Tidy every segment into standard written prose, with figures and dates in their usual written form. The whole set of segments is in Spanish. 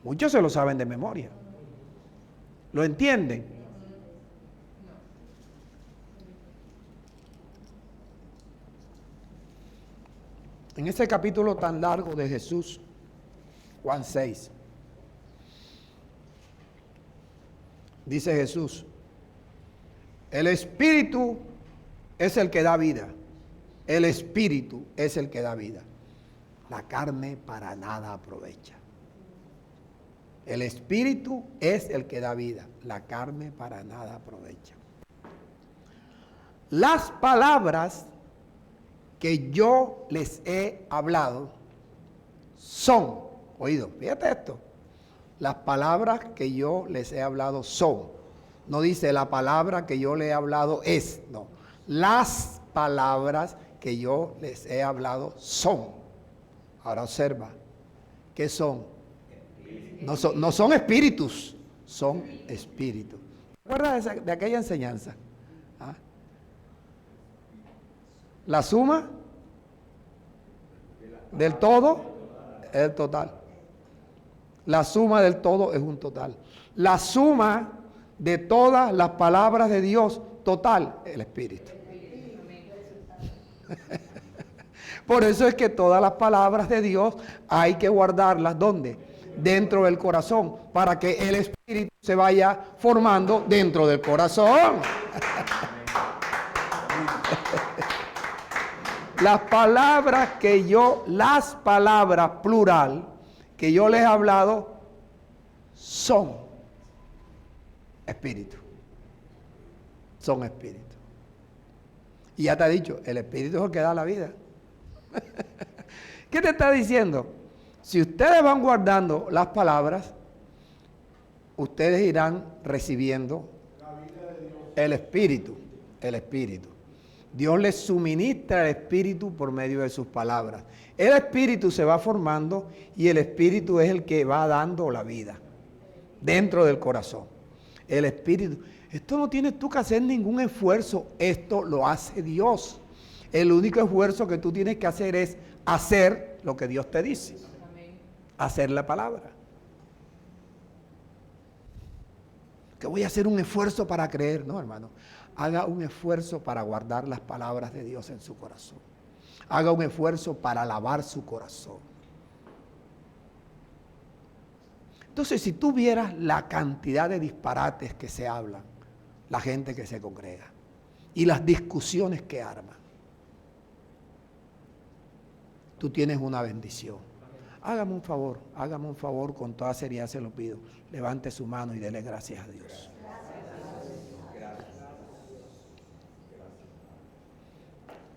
Muchos se lo saben de memoria. ¿Lo entienden? En ese capítulo tan largo de Jesús, Juan 6, dice Jesús, el Espíritu es el que da vida. El Espíritu es el que da vida. La carne para nada aprovecha. El Espíritu es el que da vida. La carne para nada aprovecha. Las palabras que yo les he hablado son, oído, fíjate esto, las palabras que yo les he hablado son, no dice la palabra que yo le he hablado es, no, las palabras que yo les he hablado son. Ahora observa, ¿qué son? No son espíritus, son espíritus. ¿Te acuerdas de aquella enseñanza? ¿Ah? La suma del todo es el total. La suma del todo es un total. La suma de todas las palabras de Dios, total, el Espíritu. Por eso es que todas las palabras de Dios hay que guardarlas, ¿dónde? Dentro del corazón, para que el Espíritu se vaya formando dentro del corazón. Las palabras plural, que yo les he hablado, son espíritu. Son espíritu. Y ya te ha dicho, el Espíritu es el que da la vida. ¿Qué te está diciendo? Si ustedes van guardando las palabras, ustedes irán recibiendo el Espíritu. El Espíritu. Dios les suministra el Espíritu por medio de sus palabras. El Espíritu se va formando y el Espíritu es el que va dando la vida dentro del corazón. El Espíritu. Esto no tienes tú que hacer ningún esfuerzo. Esto lo hace Dios. El único esfuerzo que tú tienes que hacer es hacer lo que Dios te dice. Hacer la palabra. Que voy a hacer un esfuerzo para creer. No, hermano. Haga un esfuerzo para guardar las palabras de Dios en su corazón. Haga un esfuerzo para lavar su corazón. Entonces, si tú vieras la cantidad de disparates que se hablan, la gente que se congrega y las discusiones que arman, tú tienes una bendición. Hágame un favor, con toda seriedad se lo pido. Levante su mano y dele gracias a Dios.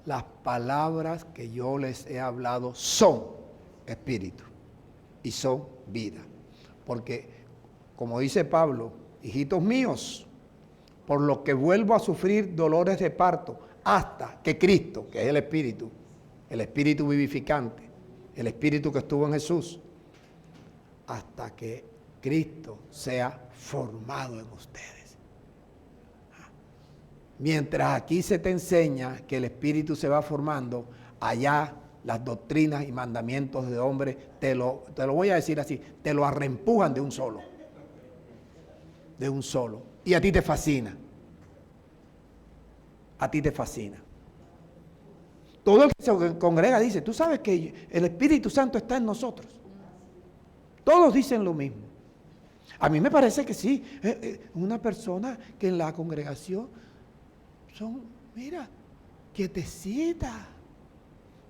Las palabras que yo les he hablado son espíritu y son vida. Porque, como dice Pablo, hijitos míos, por lo que vuelvo a sufrir dolores de parto, hasta que Cristo, que es el Espíritu vivificante, el Espíritu que estuvo en Jesús, hasta que Cristo sea formado en ustedes. Mientras aquí se te enseña que el Espíritu se va formando, allá las doctrinas y mandamientos de hombres, te lo voy a decir así, te lo arrempujan de un solo. De un solo. Y a ti te fascina. A ti te fascina. Todo el que se congrega dice, tú sabes que el Espíritu Santo está en nosotros. Todos dicen lo mismo. A mí me parece que sí. Una persona que en la congregación son, mira, quietecita.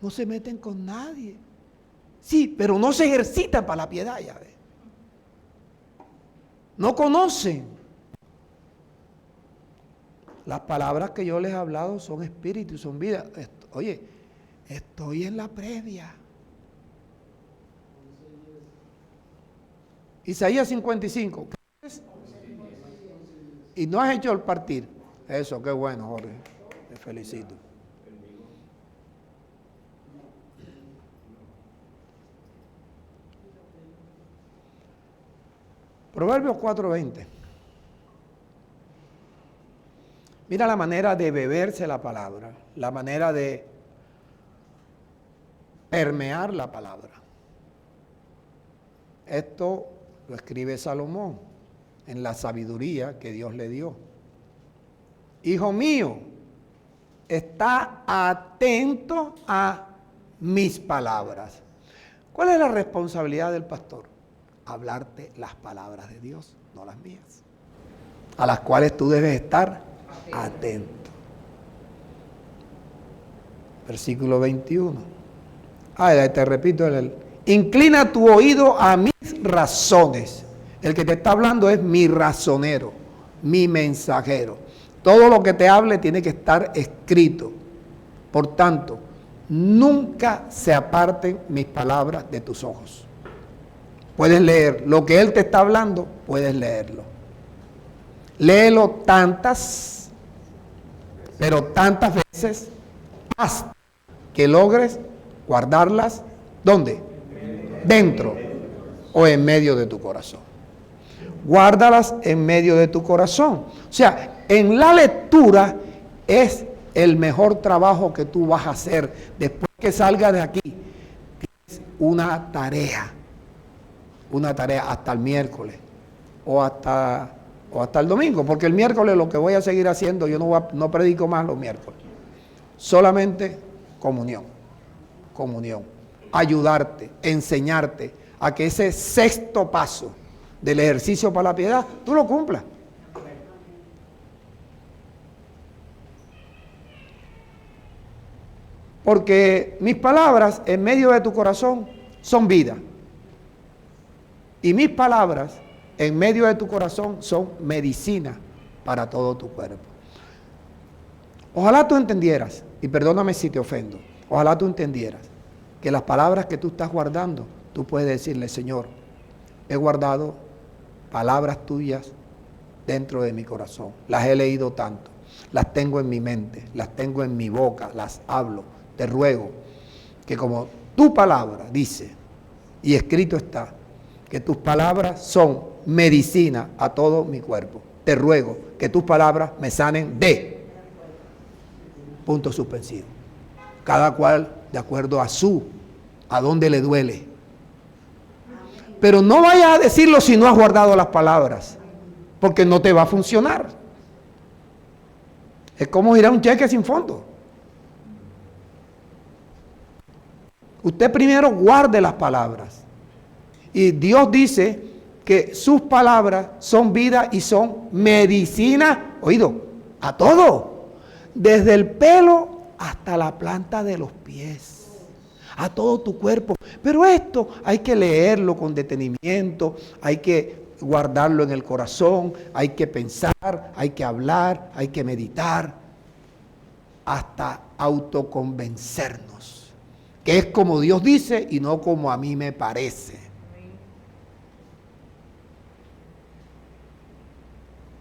No se meten con nadie. Sí, pero no se ejercitan para la piedad, ya ves. No conocen. Las palabras que yo les he hablado son espíritu y son vida. Oye, estoy en la previa. Isaías 55. Y no has hecho el partir. Eso, qué bueno, Jorge. Te felicito. Proverbios 4:20. Mira la manera de beberse la palabra, la manera de permear la palabra. Esto lo escribe Salomón en la sabiduría que Dios le dio. Hijo mío, está atento a mis palabras. ¿Cuál es la responsabilidad del pastor? Hablarte las palabras de Dios, no las mías, a las cuales tú debes estar atento. Versículo 21. Te repito, inclina tu oído a mis razones. El que te está hablando es mi razonero, mi mensajero. Todo lo que te hable tiene que estar escrito. Por tanto, nunca se aparten mis palabras de tus ojos. Puedes leer lo que Él te está hablando, puedes leerlo. Léelo pero tantas veces, hasta que logres guardarlas, ¿dónde? Dentro o en medio de tu corazón. Guárdalas en medio de tu corazón. O sea, en la lectura es el mejor trabajo que tú vas a hacer después que salgas de aquí. Tienes una tarea hasta el miércoles o hasta el domingo, porque el miércoles lo que voy a seguir haciendo, yo no predico más los miércoles, solamente comunión, ayudarte, enseñarte a que ese sexto paso del ejercicio para la piedad, tú lo cumplas. Porque mis palabras en medio de tu corazón son vida. Y mis palabras en medio de tu corazón son medicina para todo tu cuerpo. Ojalá tú entendieras, y perdóname si te ofendo, ojalá tú entendieras que las palabras que tú estás guardando, tú puedes decirle, Señor, he guardado palabras tuyas dentro de mi corazón. Las he leído tanto, las tengo en mi mente, las tengo en mi boca, las hablo. Te ruego que como tu palabra dice, y escrito está, que tus palabras son medicina a todo mi cuerpo. Te ruego que tus palabras me sanen de punto suspensivo. Cada cual de acuerdo a dónde le duele. Pero no vayas a decirlo si no has guardado las palabras, porque no te va a funcionar. Es como girar un cheque sin fondo. Usted primero guarde las palabras. Y Dios dice que sus palabras son vida y son medicina, oído, a todo. Desde el pelo hasta la planta de los pies. A todo tu cuerpo. Pero esto hay que leerlo con detenimiento, hay que guardarlo en el corazón, hay que pensar, hay que hablar, hay que meditar, hasta autoconvencernos, que es como Dios dice y no como a mí me parece.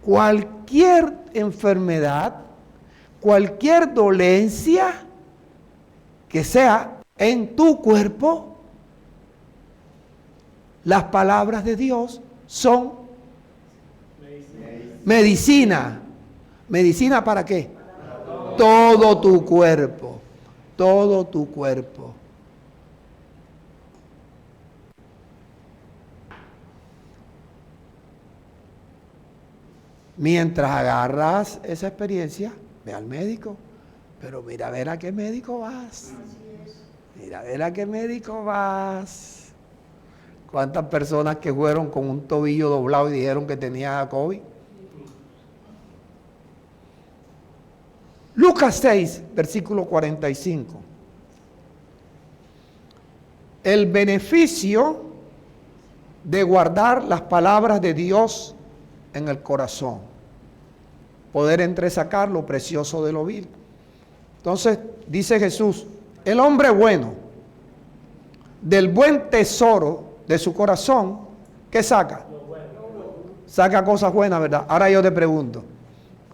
Cualquier enfermedad, cualquier dolencia que sea en tu cuerpo, las palabras de Dios son medicina. ¿Medicina para qué? Todo tu cuerpo, todo tu cuerpo. Mientras agarras esa experiencia, ve al médico, pero mira a ver a qué médico vas. Mira a ver a qué médico vas. ¿Cuántas personas que fueron con un tobillo doblado y dijeron que tenía COVID? Lucas 6, versículo 45. El beneficio de guardar las palabras de Dios en el corazón. Poder entresacar lo precioso de lo vil. Entonces, dice Jesús, el hombre bueno, del buen tesoro de su corazón, ¿qué saca? Saca cosas buenas, ¿verdad? Ahora yo te pregunto,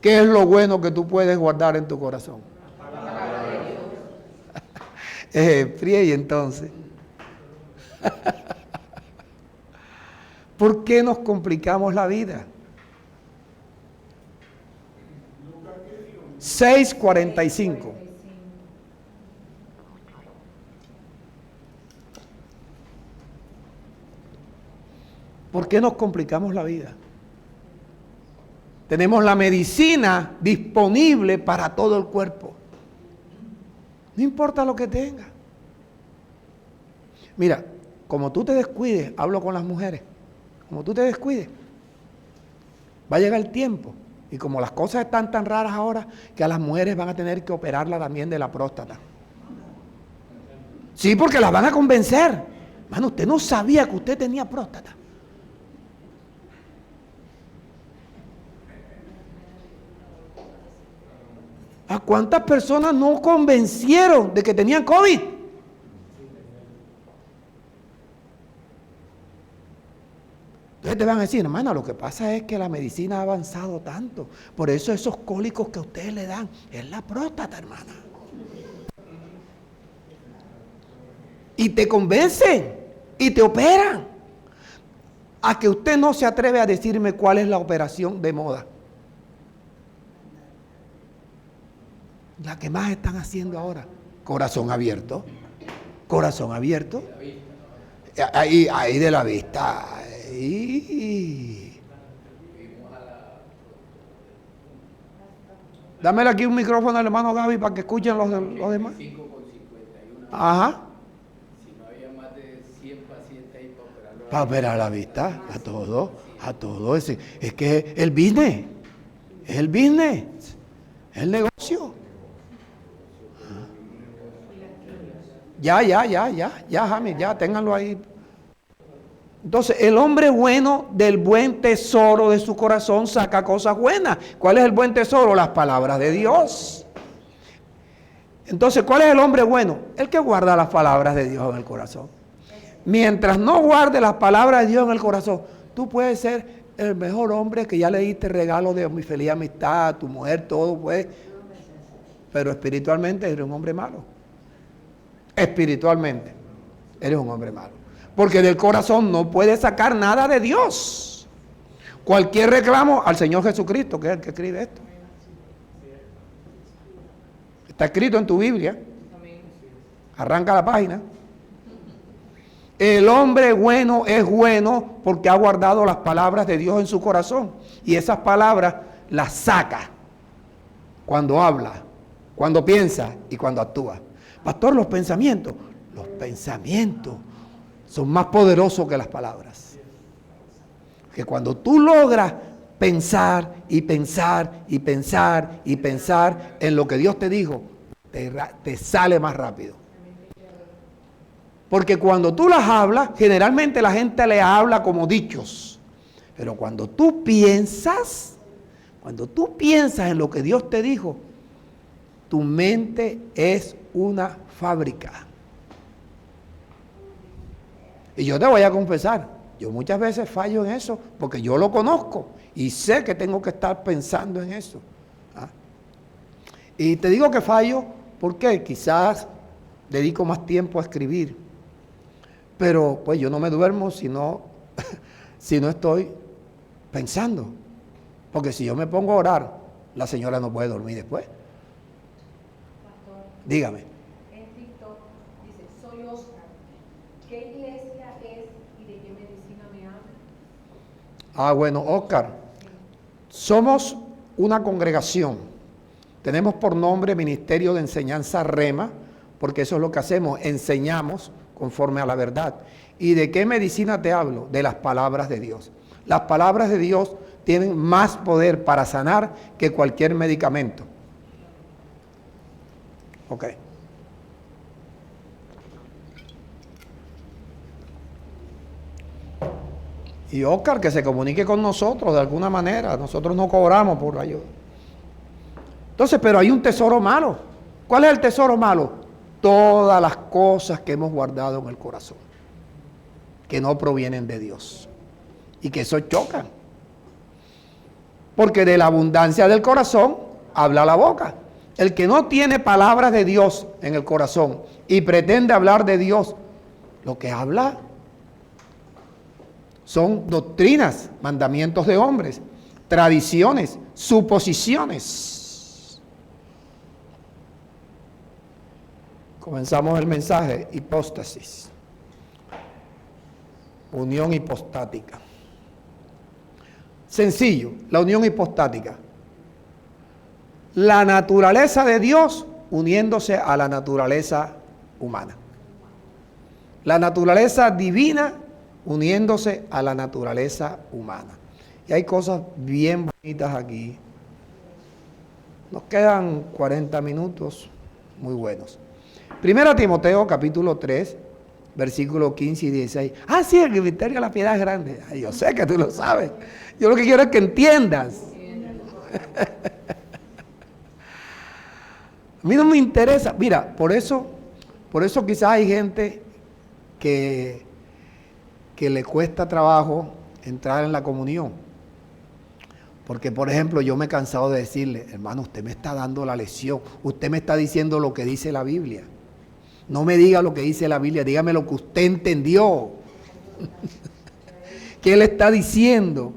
¿qué es lo bueno que tú puedes guardar en tu corazón? Fríe y entonces. ¿Por qué nos complicamos la vida? 6:45. ¿Por qué nos complicamos la vida? Tenemos la medicina disponible para todo el cuerpo. No importa lo que tenga. Mira, como tú te descuides, hablo con las mujeres, como tú te descuides, va a llegar el tiempo, y como las cosas están tan raras ahora, que a las mujeres van a tener que operarla también de la próstata. Sí, porque las van a convencer. Mano, usted no sabía que usted tenía próstata. ¿A cuántas personas no convencieron de que tenían COVID? Entonces te van a decir, hermana, lo que pasa es que la medicina ha avanzado tanto. Por eso esos cólicos que a ustedes le dan es la próstata, hermana. Y te convencen y te operan. A que usted no se atreve a decirme cuál es la operación de moda. La que más están haciendo ahora. Corazón abierto. Corazón abierto. Ahí de la vista. Ahí. Dámele aquí un micrófono al hermano Gaby para que escuchen los demás. Ajá. Para operar la vista, a todo. Es que el business, es el business, es el negocio. Ya, Jaime, ya, ténganlo ahí. Entonces, el hombre bueno del buen tesoro de su corazón saca cosas buenas. ¿Cuál es el buen tesoro? Las palabras de Dios. Entonces, ¿cuál es el hombre bueno? El que guarda las palabras de Dios en el corazón. Mientras no guarde las palabras de Dios en el corazón, tú puedes ser el mejor hombre que ya le diste regalo de mi feliz amistad, a tu mujer, todo, pues. Pero espiritualmente eres un hombre malo. Espiritualmente eres un hombre malo. Porque del corazón no puedes sacar nada de Dios. Cualquier reclamo al Señor Jesucristo, que es el que escribe esto. Está escrito en tu Biblia. Arranca la página. El hombre bueno es bueno porque ha guardado las palabras de Dios en su corazón. Y esas palabras las saca cuando habla, cuando piensa y cuando actúa. Pastor, los pensamientos son más poderosos que las palabras. Que cuando tú logras pensar en lo que Dios te dijo, te sale más rápido. Porque cuando tú las hablas, generalmente la gente le habla como dichos. Pero cuando tú piensas en lo que Dios te dijo, tu mente es una fábrica. Y yo te voy a confesar, yo muchas veces fallo en eso, porque yo lo conozco y sé que tengo que estar pensando en eso. ¿Ah? Y te digo que fallo porque quizás dedico más tiempo a escribir. Pero pues yo no me duermo si no estoy pensando. Porque si yo me pongo a orar, la señora no puede dormir después. Pastor, dígame. En TikTok dice, soy Oscar. ¿Qué iglesia es y de qué medicina me habla? Bueno, Oscar. Somos una congregación. Tenemos por nombre Ministerio de Enseñanza Rema, porque eso es lo que hacemos, enseñamos conforme a la verdad. ¿Y de qué medicina te hablo? De las palabras de Dios. Las palabras de Dios tienen más poder para sanar que cualquier medicamento. Ok. Y Oscar, que se comunique con nosotros de alguna manera. Nosotros no cobramos por ayuda. Entonces, pero hay un tesoro malo. ¿Cuál es el tesoro malo? Todas las cosas que hemos guardado en el corazón, que no provienen de Dios. Y que eso choca. Porque de la abundancia del corazón habla la boca. El que no tiene palabras de Dios en el corazón y pretende hablar de Dios, lo que habla son doctrinas, mandamientos de hombres, tradiciones, suposiciones. Comenzamos el mensaje, hipóstasis, unión hipostática. Sencillo, la unión hipostática. La naturaleza de Dios uniéndose a la naturaleza humana. La naturaleza divina uniéndose a la naturaleza humana. Y hay cosas bien bonitas aquí. Nos quedan 40 minutos muy buenos. Primera Timoteo, capítulo 3, versículos 15 y 16. Ah, sí, el misterio de la piedad es grande. Ay, yo sé que tú lo sabes. Yo lo que quiero es que entiendas. A mí no me interesa. Mira, por eso quizás hay gente que le cuesta trabajo entrar en la comunión. Porque, por ejemplo, yo me he cansado de decirle, hermano, usted me está dando la lección. Usted me está diciendo lo que dice la Biblia. No me diga lo que dice la Biblia, dígame lo que usted entendió. ¿Qué le está diciendo?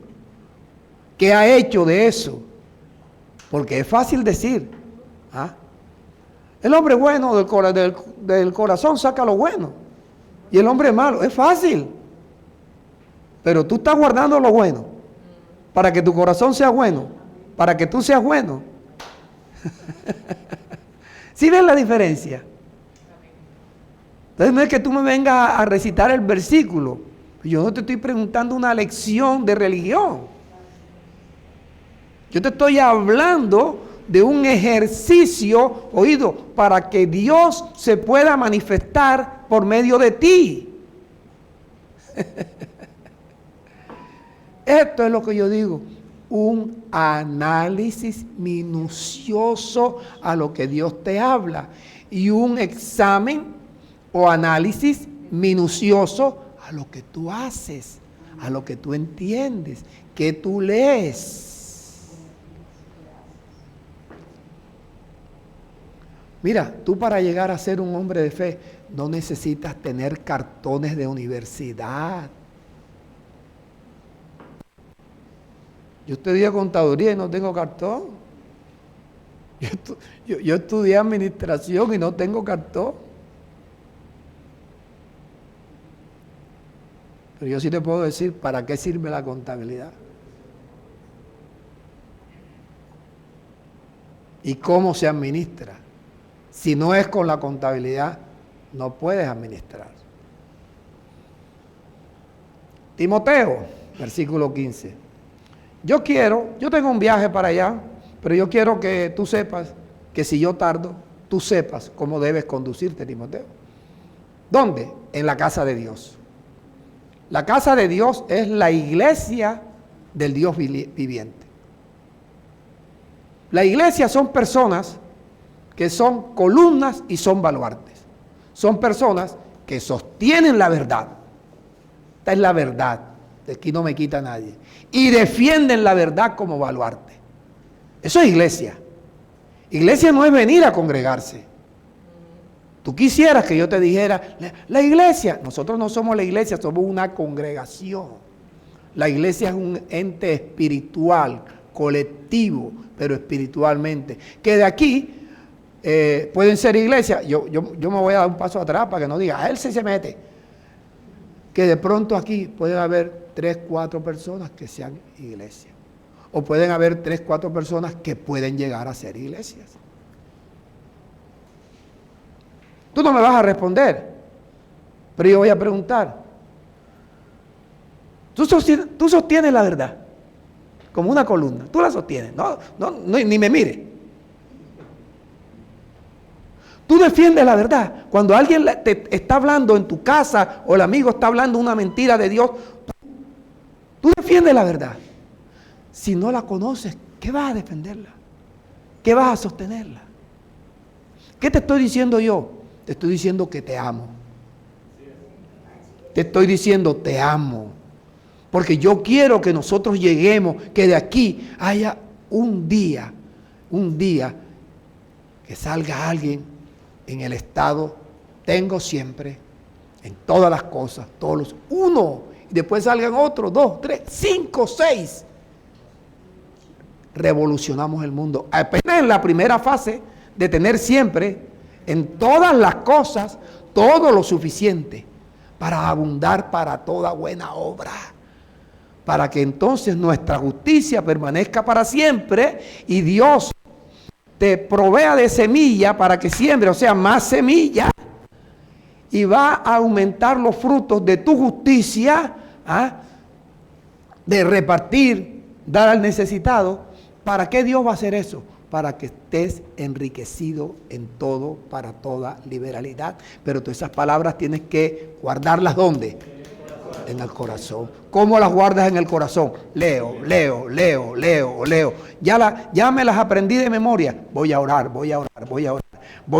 ¿Qué ha hecho de eso? Porque es fácil decir. ¿Ah? El hombre bueno del corazón saca lo bueno. Y el hombre malo, es fácil. Pero tú estás guardando lo bueno. Para que tu corazón sea bueno. Para que tú seas bueno. ¿Sí ves la diferencia? Entonces no es que tú me vengas a recitar el versículo. Yo no te estoy preguntando una lección de religión. Yo te estoy hablando de un ejercicio, oído, para que Dios se pueda manifestar por medio de ti. Esto es lo que yo digo, un análisis minucioso a lo que Dios te habla y un examen o análisis minucioso a lo que tú haces, a lo que tú entiendes, que tú lees. Mira, tú para llegar a ser un hombre de fe no necesitas tener cartones de universidad. Yo estudié contaduría y no tengo cartón. Yo estudié administración y no tengo cartón. Pero yo sí te puedo decir para qué sirve la contabilidad. Y cómo se administra. Si no es con la contabilidad, no puedes administrar. Timoteo, versículo 15. Yo tengo un viaje para allá, pero yo quiero que tú sepas que si yo tardo, tú sepas cómo debes conducirte, Timoteo. ¿Dónde? En la casa de Dios. La casa de Dios es la iglesia del Dios viviente. La iglesia son personas que son columnas y son baluartes. Son personas que sostienen la verdad. Esta es la verdad. De aquí no me quita nadie. Y defienden la verdad como baluarte. Eso es iglesia. Iglesia no es venir a congregarse. Tú quisieras que yo te dijera, la iglesia, nosotros no somos la iglesia, somos una congregación. La iglesia es un ente espiritual, colectivo, pero espiritualmente. Que de aquí pueden ser iglesias. Yo me voy a dar un paso atrás para que no diga, él sí se mete. Que de pronto aquí pueden haber 3, 4 personas que sean iglesias. O pueden haber 3, 4 personas que pueden llegar a ser iglesias. Tú no me vas a responder, pero yo voy a preguntar. Tú sostienes la verdad, como una columna. Tú la sostienes, no, ni me mires. Tú defiendes la verdad. Cuando alguien te está hablando en tu casa o el amigo está hablando una mentira de Dios, tú defiendes la verdad. Si no la conoces, ¿qué vas a defenderla? ¿Qué vas a sostenerla? ¿Qué te estoy diciendo yo? Te estoy diciendo que te amo. Te estoy diciendo te amo. Porque yo quiero que nosotros lleguemos, que de aquí haya un día que salga alguien en el estado, tengo siempre, en todas las cosas, todos los, uno, y después salgan otros, 2, 3, 5, 6. Revolucionamos el mundo. Apenas en la primera fase de tener siempre, en todas las cosas, todo lo suficiente para abundar para toda buena obra. para que entonces nuestra justicia permanezca para siempre y Dios te provea de semilla para que siembre, o sea, más semilla, y va a aumentar los frutos de tu justicia, de repartir, dar al necesitado. ¿Para qué Dios va a hacer eso? Para que estés enriquecido en todo, para toda liberalidad. Pero todas esas palabras tienes que guardarlas ¿dónde? En el corazón. ¿Cómo las guardas en el corazón? Leo. Ya me las aprendí de memoria. Voy a orar. Voy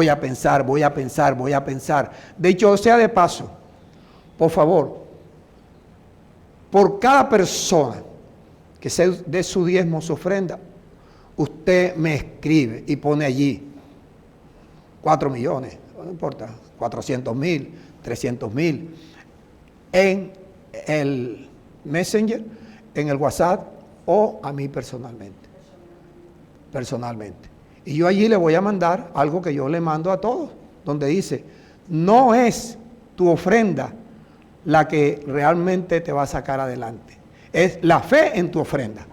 a pensar. De hecho, sea de paso, por favor, por cada persona que se dé su diezmo, su ofrenda, usted me escribe y pone allí 4 millones, no importa, 400,000, 300,000, en el Messenger, en el WhatsApp o a mí personalmente. Y yo allí le voy a mandar algo que yo le mando a todos, donde dice, no es tu ofrenda la que realmente te va a sacar adelante. Es la fe en tu ofrenda.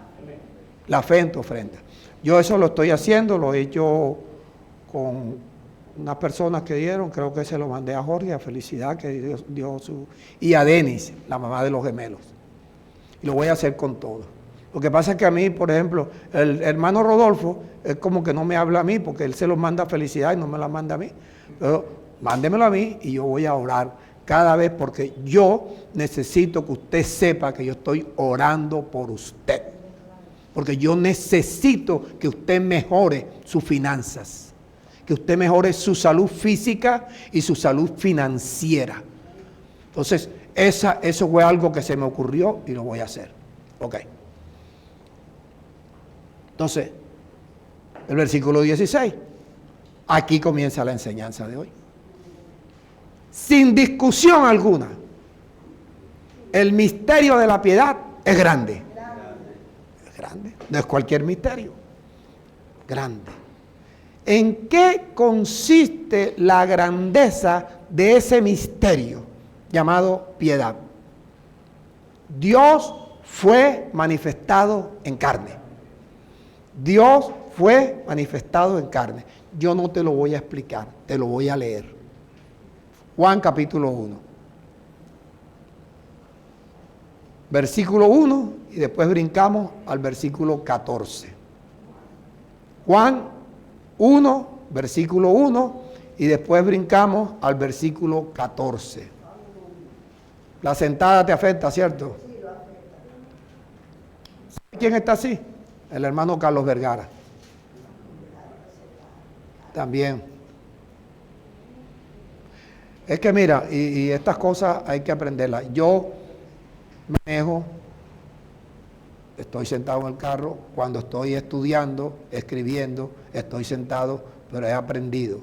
La fe en tu ofrenda. Yo eso lo estoy haciendo, lo he hecho con unas personas que dieron, creo que se lo mandé a Jorge, a Felicidad, que dio su... y a Denis, la mamá de los gemelos. Y lo voy a hacer con todo. Lo que pasa es que a mí, por ejemplo, el hermano Rodolfo, es como que no me habla a mí, porque él se lo manda a Felicidad y no me la manda a mí. Pero mándemelo a mí y yo voy a orar cada vez, porque yo necesito que usted sepa que yo estoy orando por usted. Porque yo necesito que usted mejore sus finanzas, que usted mejore su salud física y su salud financiera. Entonces, eso fue algo que se me ocurrió y lo voy a hacer. Ok. Entonces, el versículo 16. Aquí comienza la enseñanza de hoy. Sin discusión alguna, el misterio de la piedad es grande. Es grande. No es cualquier misterio. Grande. ¿En qué consiste la grandeza de ese misterio llamado piedad? Dios fue manifestado en carne. Dios fue manifestado en carne. Yo no te lo voy a explicar, te lo voy a leer. Juan capítulo 1. Versículo 1 y después brincamos al versículo 14. Juan 1, versículo 1 y después brincamos al versículo 14. La sentada te afecta, ¿cierto? ¿Sabe quién está así? El hermano Carlos Vergara. También. Es que mira, y estas cosas hay que aprenderlas. Yo manejo, estoy sentado en el carro, cuando estoy estudiando, escribiendo, estoy sentado, pero he aprendido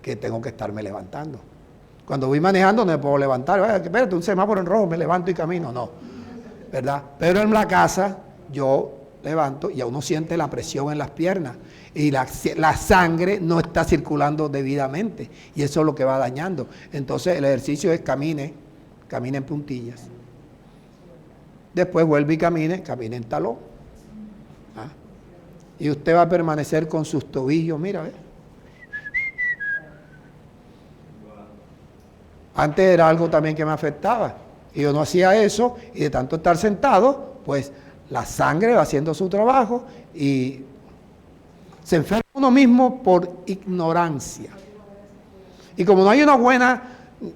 que tengo que estarme levantando. Cuando voy manejando no me puedo levantar, espérate, un semáforo en rojo, me levanto y camino, no, ¿verdad? Pero en la casa yo levanto y uno siente la presión en las piernas y la sangre no está circulando debidamente y eso es lo que va dañando. Entonces el ejercicio es camine en puntillas. Después vuelve y camine en talón. Y usted va a permanecer con sus tobillos, mira, ¿ves? Antes era algo también que me afectaba y yo no hacía eso y de tanto estar sentado, pues la sangre va haciendo su trabajo y se enferma uno mismo por ignorancia. Y como no hay una buena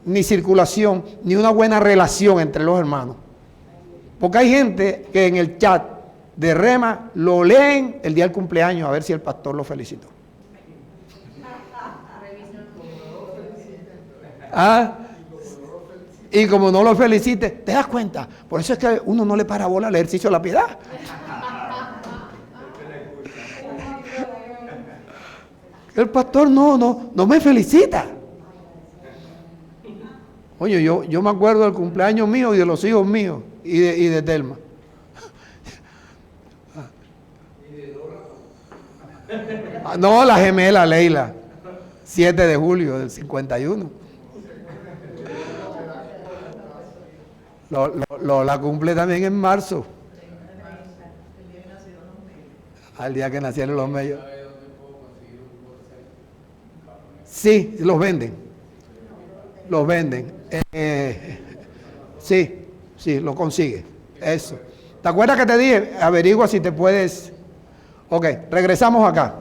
ni circulación, ni una buena relación entre los hermanos, porque hay gente que en el chat de Rema lo leen el día del cumpleaños a ver si el pastor lo felicitó. Y como no lo felicite, ¿te das cuenta? Por eso es que uno no le para bola al ejercicio de la piedad. El pastor no me felicita. Oye, yo me acuerdo del cumpleaños mío y de los hijos míos y de Telma. No, la gemela Leila, 7 de julio del 51. La cumple también en marzo. Al día que nacieron los mellos. Sí, los venden. Los venden. Sí, lo consigue. Eso. ¿Te acuerdas que te dije? Averigua si te puedes. Ok, regresamos acá.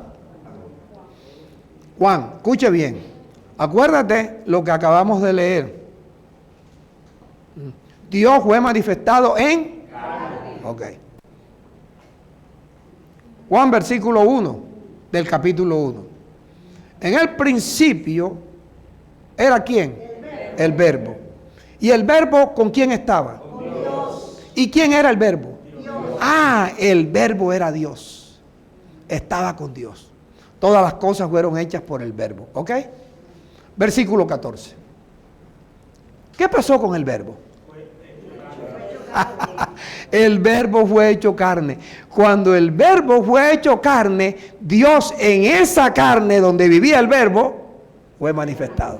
Juan, escuche bien. Acuérdate lo que acabamos de leer. Dios fue manifestado en. Ok. Juan versículo 1 del capítulo 1. En el principio era ¿quién? El verbo. ¿Y el verbo con quién estaba? Con Dios. ¿Y quién era el verbo? Dios. El verbo era Dios. Estaba con Dios. Todas las cosas fueron hechas por el verbo. ¿Ok? Versículo 14. ¿Qué pasó con el verbo? El verbo fue hecho carne. Cuando el verbo fue hecho carne, Dios en esa carne donde vivía el verbo fue manifestado.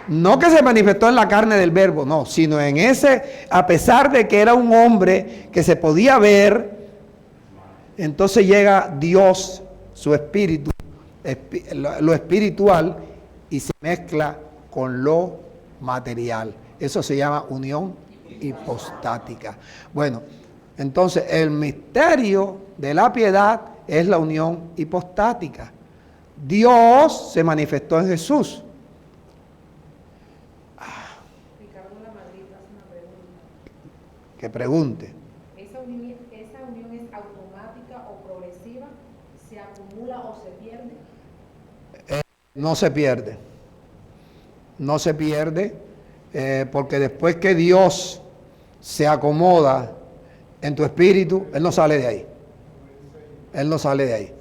No que se manifestó en la carne del verbo, no, sino en ese, a pesar de que era un hombre que se podía ver, entonces llega Dios, su espíritu, lo espiritual, y se mezcla con lo material. Eso se llama unión hipostática. Bueno, entonces el misterio de la piedad es la unión hipostática. Dios se manifestó en Jesús. Ricardo La Madrid hace una pregunta. Que pregunte. ¿Esa unión es automática o progresiva? ¿Se acumula o se pierde? No se pierde. No se pierde porque después que Dios se acomoda en tu espíritu, Él no sale de ahí. Él no sale de ahí.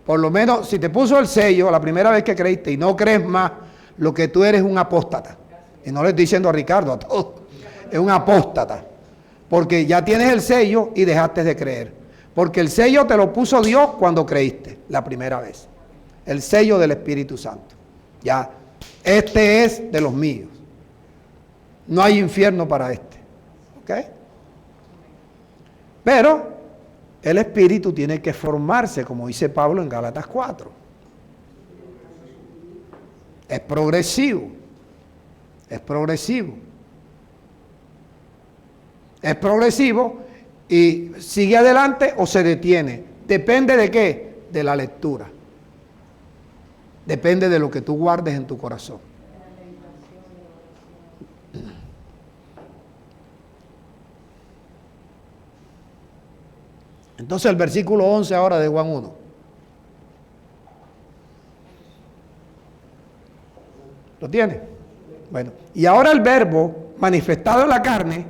Por lo menos, si te puso el sello la primera vez que creíste y no crees más, lo que tú eres un apóstata. Y no le estoy diciendo a Ricardo, a todos. Es un apóstata. Porque ya tienes el sello y dejaste de creer. Porque el sello te lo puso Dios cuando creíste, la primera vez. El sello del Espíritu Santo. Ya, este es de los míos. No hay infierno para este. ¿Ok? Pero el Espíritu tiene que formarse, como dice Pablo en Gálatas 4. Es progresivo. Es progresivo. Es progresivo y sigue adelante o se detiene. Depende de qué? De la lectura. Depende de lo que tú guardes en tu corazón. Entonces el versículo 11 ahora de Juan 1. ¿Lo tiene? Bueno, y ahora el verbo manifestado en la carne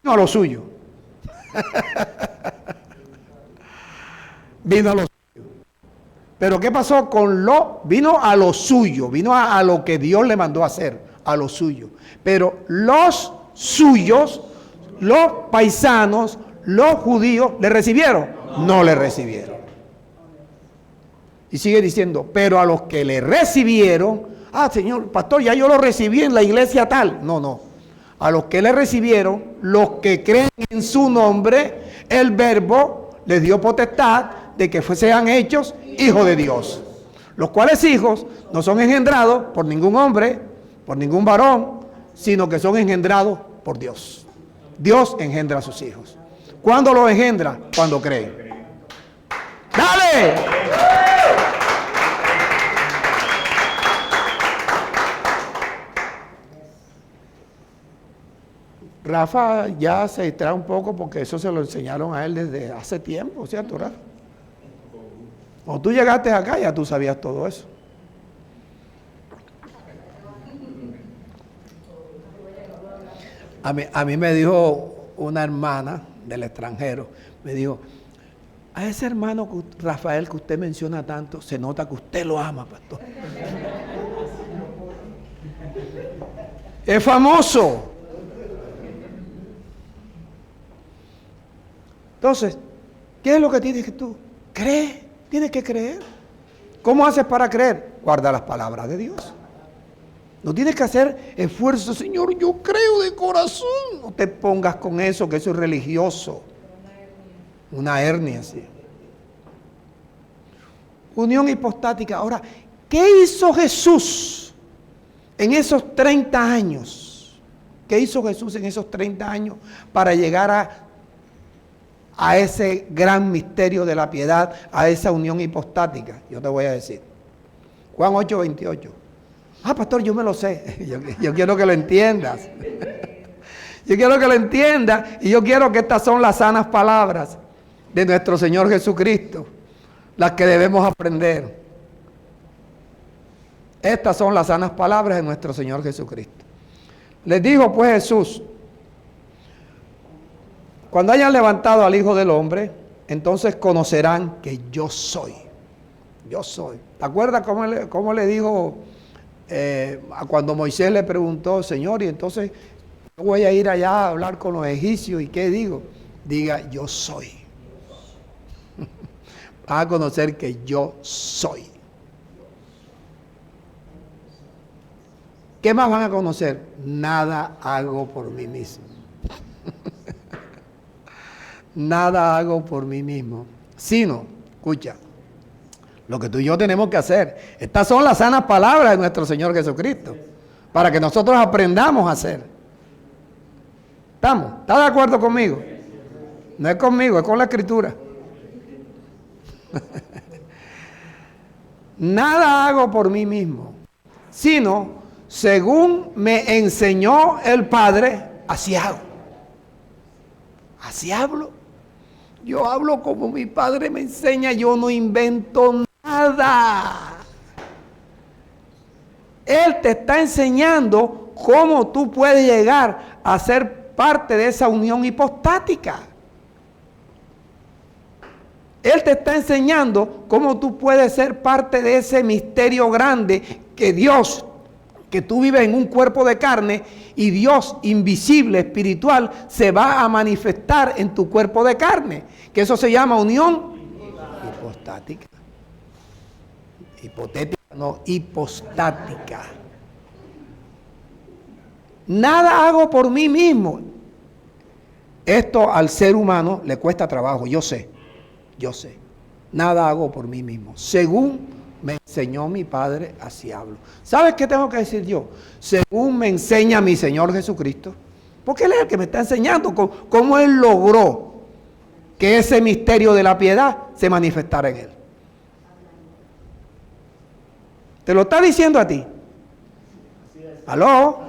vino a lo suyo. Vino a lo suyo. Pero ¿qué pasó con lo? Vino a lo suyo, vino a lo que Dios le mandó a hacer, a lo suyo. Pero los suyos, los paisanos, los judíos, ¿le recibieron? No le recibieron. Y sigue diciendo, pero a los que le recibieron, Señor, pastor, ya yo lo recibí en la iglesia tal. No. A los que le recibieron, los que creen en su nombre, el verbo les dio potestad de que sean hechos hijos de Dios. Los cuales hijos no son engendrados por ningún hombre, por ningún varón, sino que son engendrados por Dios. Dios engendra a sus hijos. ¿Cuándo los engendra? Cuando creen. ¡Dale! Rafa ya se distrae un poco porque eso se lo enseñaron a él desde hace tiempo, ¿cierto, Rafa? Cuando tú llegaste acá ya tú sabías todo eso. A mí me dijo una hermana del extranjero, me dijo, a ese hermano Rafael que usted menciona tanto, se nota que usted lo ama, pastor. Es famoso. Entonces, ¿qué es lo que tienes que tú? Cree, tienes que creer. ¿Cómo haces para creer? Guarda las palabras de Dios. No tienes que hacer esfuerzo, Señor, yo creo de corazón. No te pongas con eso, que eso es religioso. Una hernia, sí. Unión hipostática. Ahora, ¿qué hizo Jesús en esos 30 años? ¿Qué hizo Jesús en esos 30 años para llegar a ese gran misterio de la piedad, a esa unión hipostática? Yo te voy a decir. Juan 8:28. Ah, pastor, yo me lo sé. Yo quiero que lo entiendas. Yo quiero que lo entiendas y yo quiero que estas son las sanas palabras de nuestro Señor Jesucristo, las que debemos aprender. Estas son las sanas palabras de nuestro Señor Jesucristo. Les dijo pues Jesús: cuando hayan levantado al Hijo del Hombre, entonces conocerán que yo soy. Yo soy. ¿Te acuerdas cómo le dijo cuando Moisés le preguntó, Señor, y entonces yo voy a ir allá a hablar con los egipcios, ¿y qué digo? Diga, yo soy. Vas a conocer que yo soy. ¿Qué más van a conocer? Nada hago por mí mismo. Nada hago por mí mismo, sino, escucha, lo que tú y yo tenemos que hacer. Estas son las sanas palabras de nuestro Señor Jesucristo, para que nosotros aprendamos a hacer. ¿Estamos? ¿Estás de acuerdo conmigo? No es conmigo, es con la Escritura. Nada hago por mí mismo, sino según me enseñó el Padre, así hago. Así hablo. Yo hablo como mi Padre me enseña, yo no invento nada. Él te está enseñando cómo tú puedes llegar a ser parte de esa unión hipostática. Él te está enseñando cómo tú puedes ser parte de ese misterio grande que Dios, que tú vives en un cuerpo de carne y Dios invisible, espiritual, se va a manifestar en tu cuerpo de carne. Que eso se llama unión hipostática. Hipotética, no, hipostática. Nada hago por mí mismo. Esto al ser humano le cuesta trabajo, yo sé. Nada hago por mí mismo. Según me enseñó mi Padre, así hablo. ¿Sabes qué tengo que decir yo? Según me enseña mi Señor Jesucristo. Porque Él es el que me está enseñando cómo Él logró que ese misterio de la piedad se manifestara en Él. ¿Te lo está diciendo a ti? ¿Aló?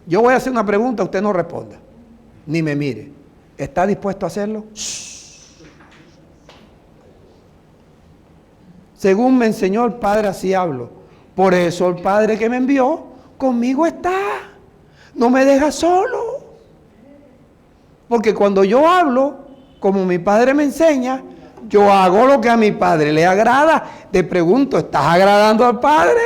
Yo voy a hacer una pregunta, usted no responda, ni me mire. ¿Está dispuesto a hacerlo? Según me enseñó el Padre, así hablo. Por eso el Padre que me envió, conmigo está. No me deja solo. Porque cuando yo hablo, como mi Padre me enseña, yo hago lo que a mi Padre le agrada. Te pregunto, ¿estás agradando al Padre?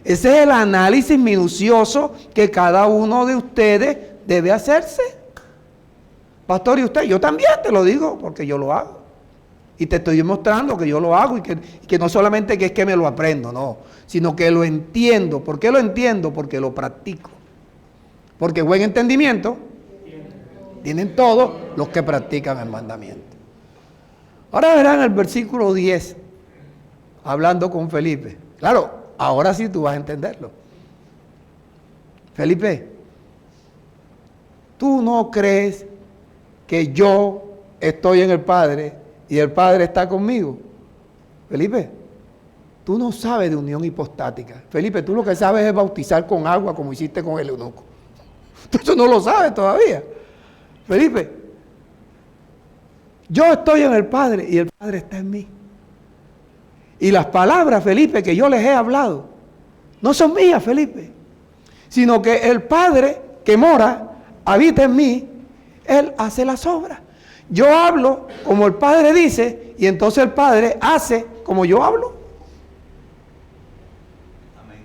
Ese es el análisis minucioso que cada uno de ustedes debe hacerse. Pastor, ¿y usted? Yo también te lo digo, porque yo lo hago. Y te estoy demostrando que yo lo hago y que no solamente que es que me lo aprendo, no, sino que lo entiendo. ¿Por qué lo entiendo? Porque lo practico. Porque buen entendimiento tienen todos los que practican el mandamiento. Ahora verán el versículo 10, hablando con Felipe. Claro, ahora sí tú vas a entenderlo. Felipe, ¿tú no crees que yo estoy en el Padre y el Padre está conmigo? Felipe, tú no sabes de unión hipostática. Felipe, tú lo que sabes es bautizar con agua como hiciste con el eunuco. Tú eso no lo sabes todavía. Felipe, yo estoy en el Padre y el Padre está en mí. Y las palabras, Felipe, que yo les he hablado, no son mías, Felipe, sino que el Padre que mora, habita en mí, Él hace las obras. Yo hablo como el Padre dice y entonces el Padre hace como yo hablo. Amén.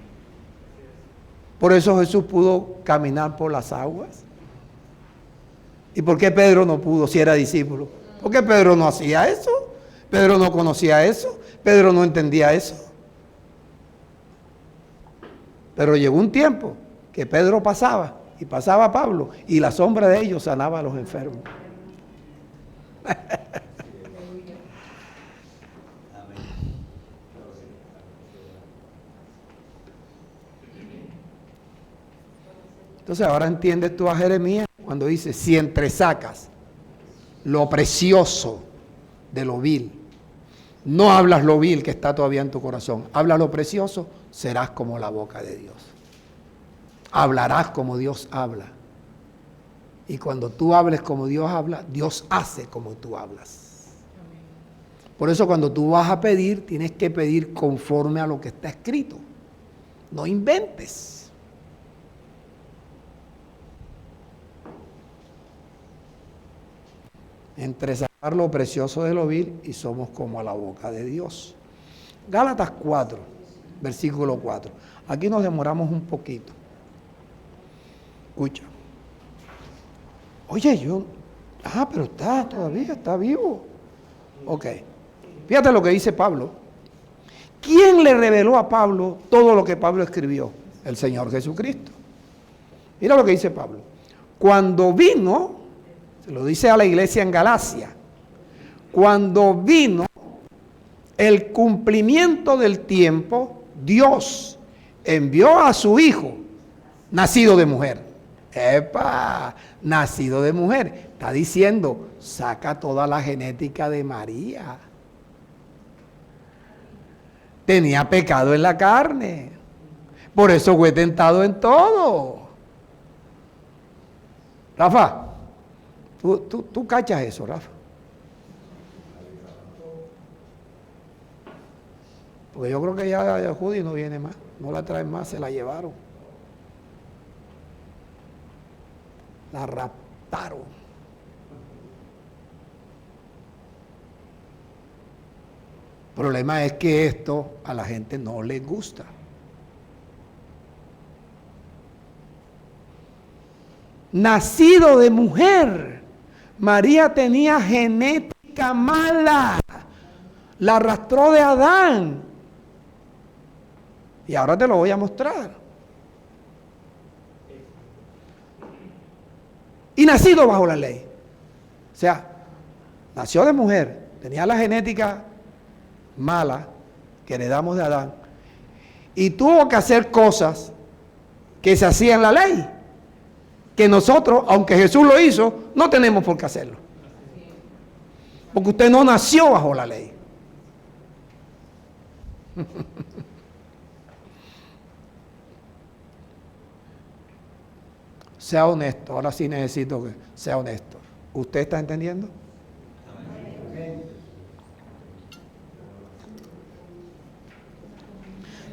Por eso Jesús pudo caminar por las aguas. ¿Y por qué Pedro no pudo si era discípulo? Porque Pedro no hacía eso. Pedro no conocía eso. Pedro no entendía eso. Pero llegó un tiempo que Pedro pasaba y pasaba Pablo y la sombra de ellos sanaba a los enfermos. Entonces ahora entiendes tú a Jeremías cuando dice, si entresacas lo precioso de lo vil, no hablas lo vil que está todavía en tu corazón, hablas lo precioso, serás como la boca de Dios. Hablarás como Dios habla. Y cuando tú hables como Dios habla, Dios hace como tú hablas. Por eso cuando tú vas a pedir, tienes que pedir conforme a lo que está escrito. No inventes. Entresacar lo precioso de lo vil y somos como a la boca de Dios. Gálatas 4, versículo 4. Aquí nos demoramos un poquito. Escucha. Oye, pero todavía está vivo. Ok. Fíjate lo que dice Pablo. ¿Quién le reveló a Pablo todo lo que Pablo escribió? El Señor Jesucristo. Mira lo que dice Pablo. Cuando vino, se lo dice a la iglesia en Galacia, cuando vino el cumplimiento del tiempo, Dios envió a su Hijo, nacido de mujer. ¡Epa! Nacido de mujer. Está diciendo, saca toda la genética de María. Tenía pecado en la carne. Por eso fue tentado en todo. Rafa, tú cachas eso, Rafa. Porque yo creo que ya Judy no viene más. No la traen más, se la llevaron. La raptaron. El problema es que esto a la gente no le gusta. Nacido de mujer, María tenía genética mala. La arrastró de Adán. Y ahora te lo voy a mostrar. Y nacido bajo la ley. O sea, nació de mujer, tenía la genética mala que heredamos de Adán. Y tuvo que hacer cosas que se hacían en la ley. Que nosotros, aunque Jesús lo hizo, no tenemos por qué hacerlo. Porque usted no nació bajo la ley. Sea honesto, ahora sí necesito que sea honesto. ¿Usted está entendiendo?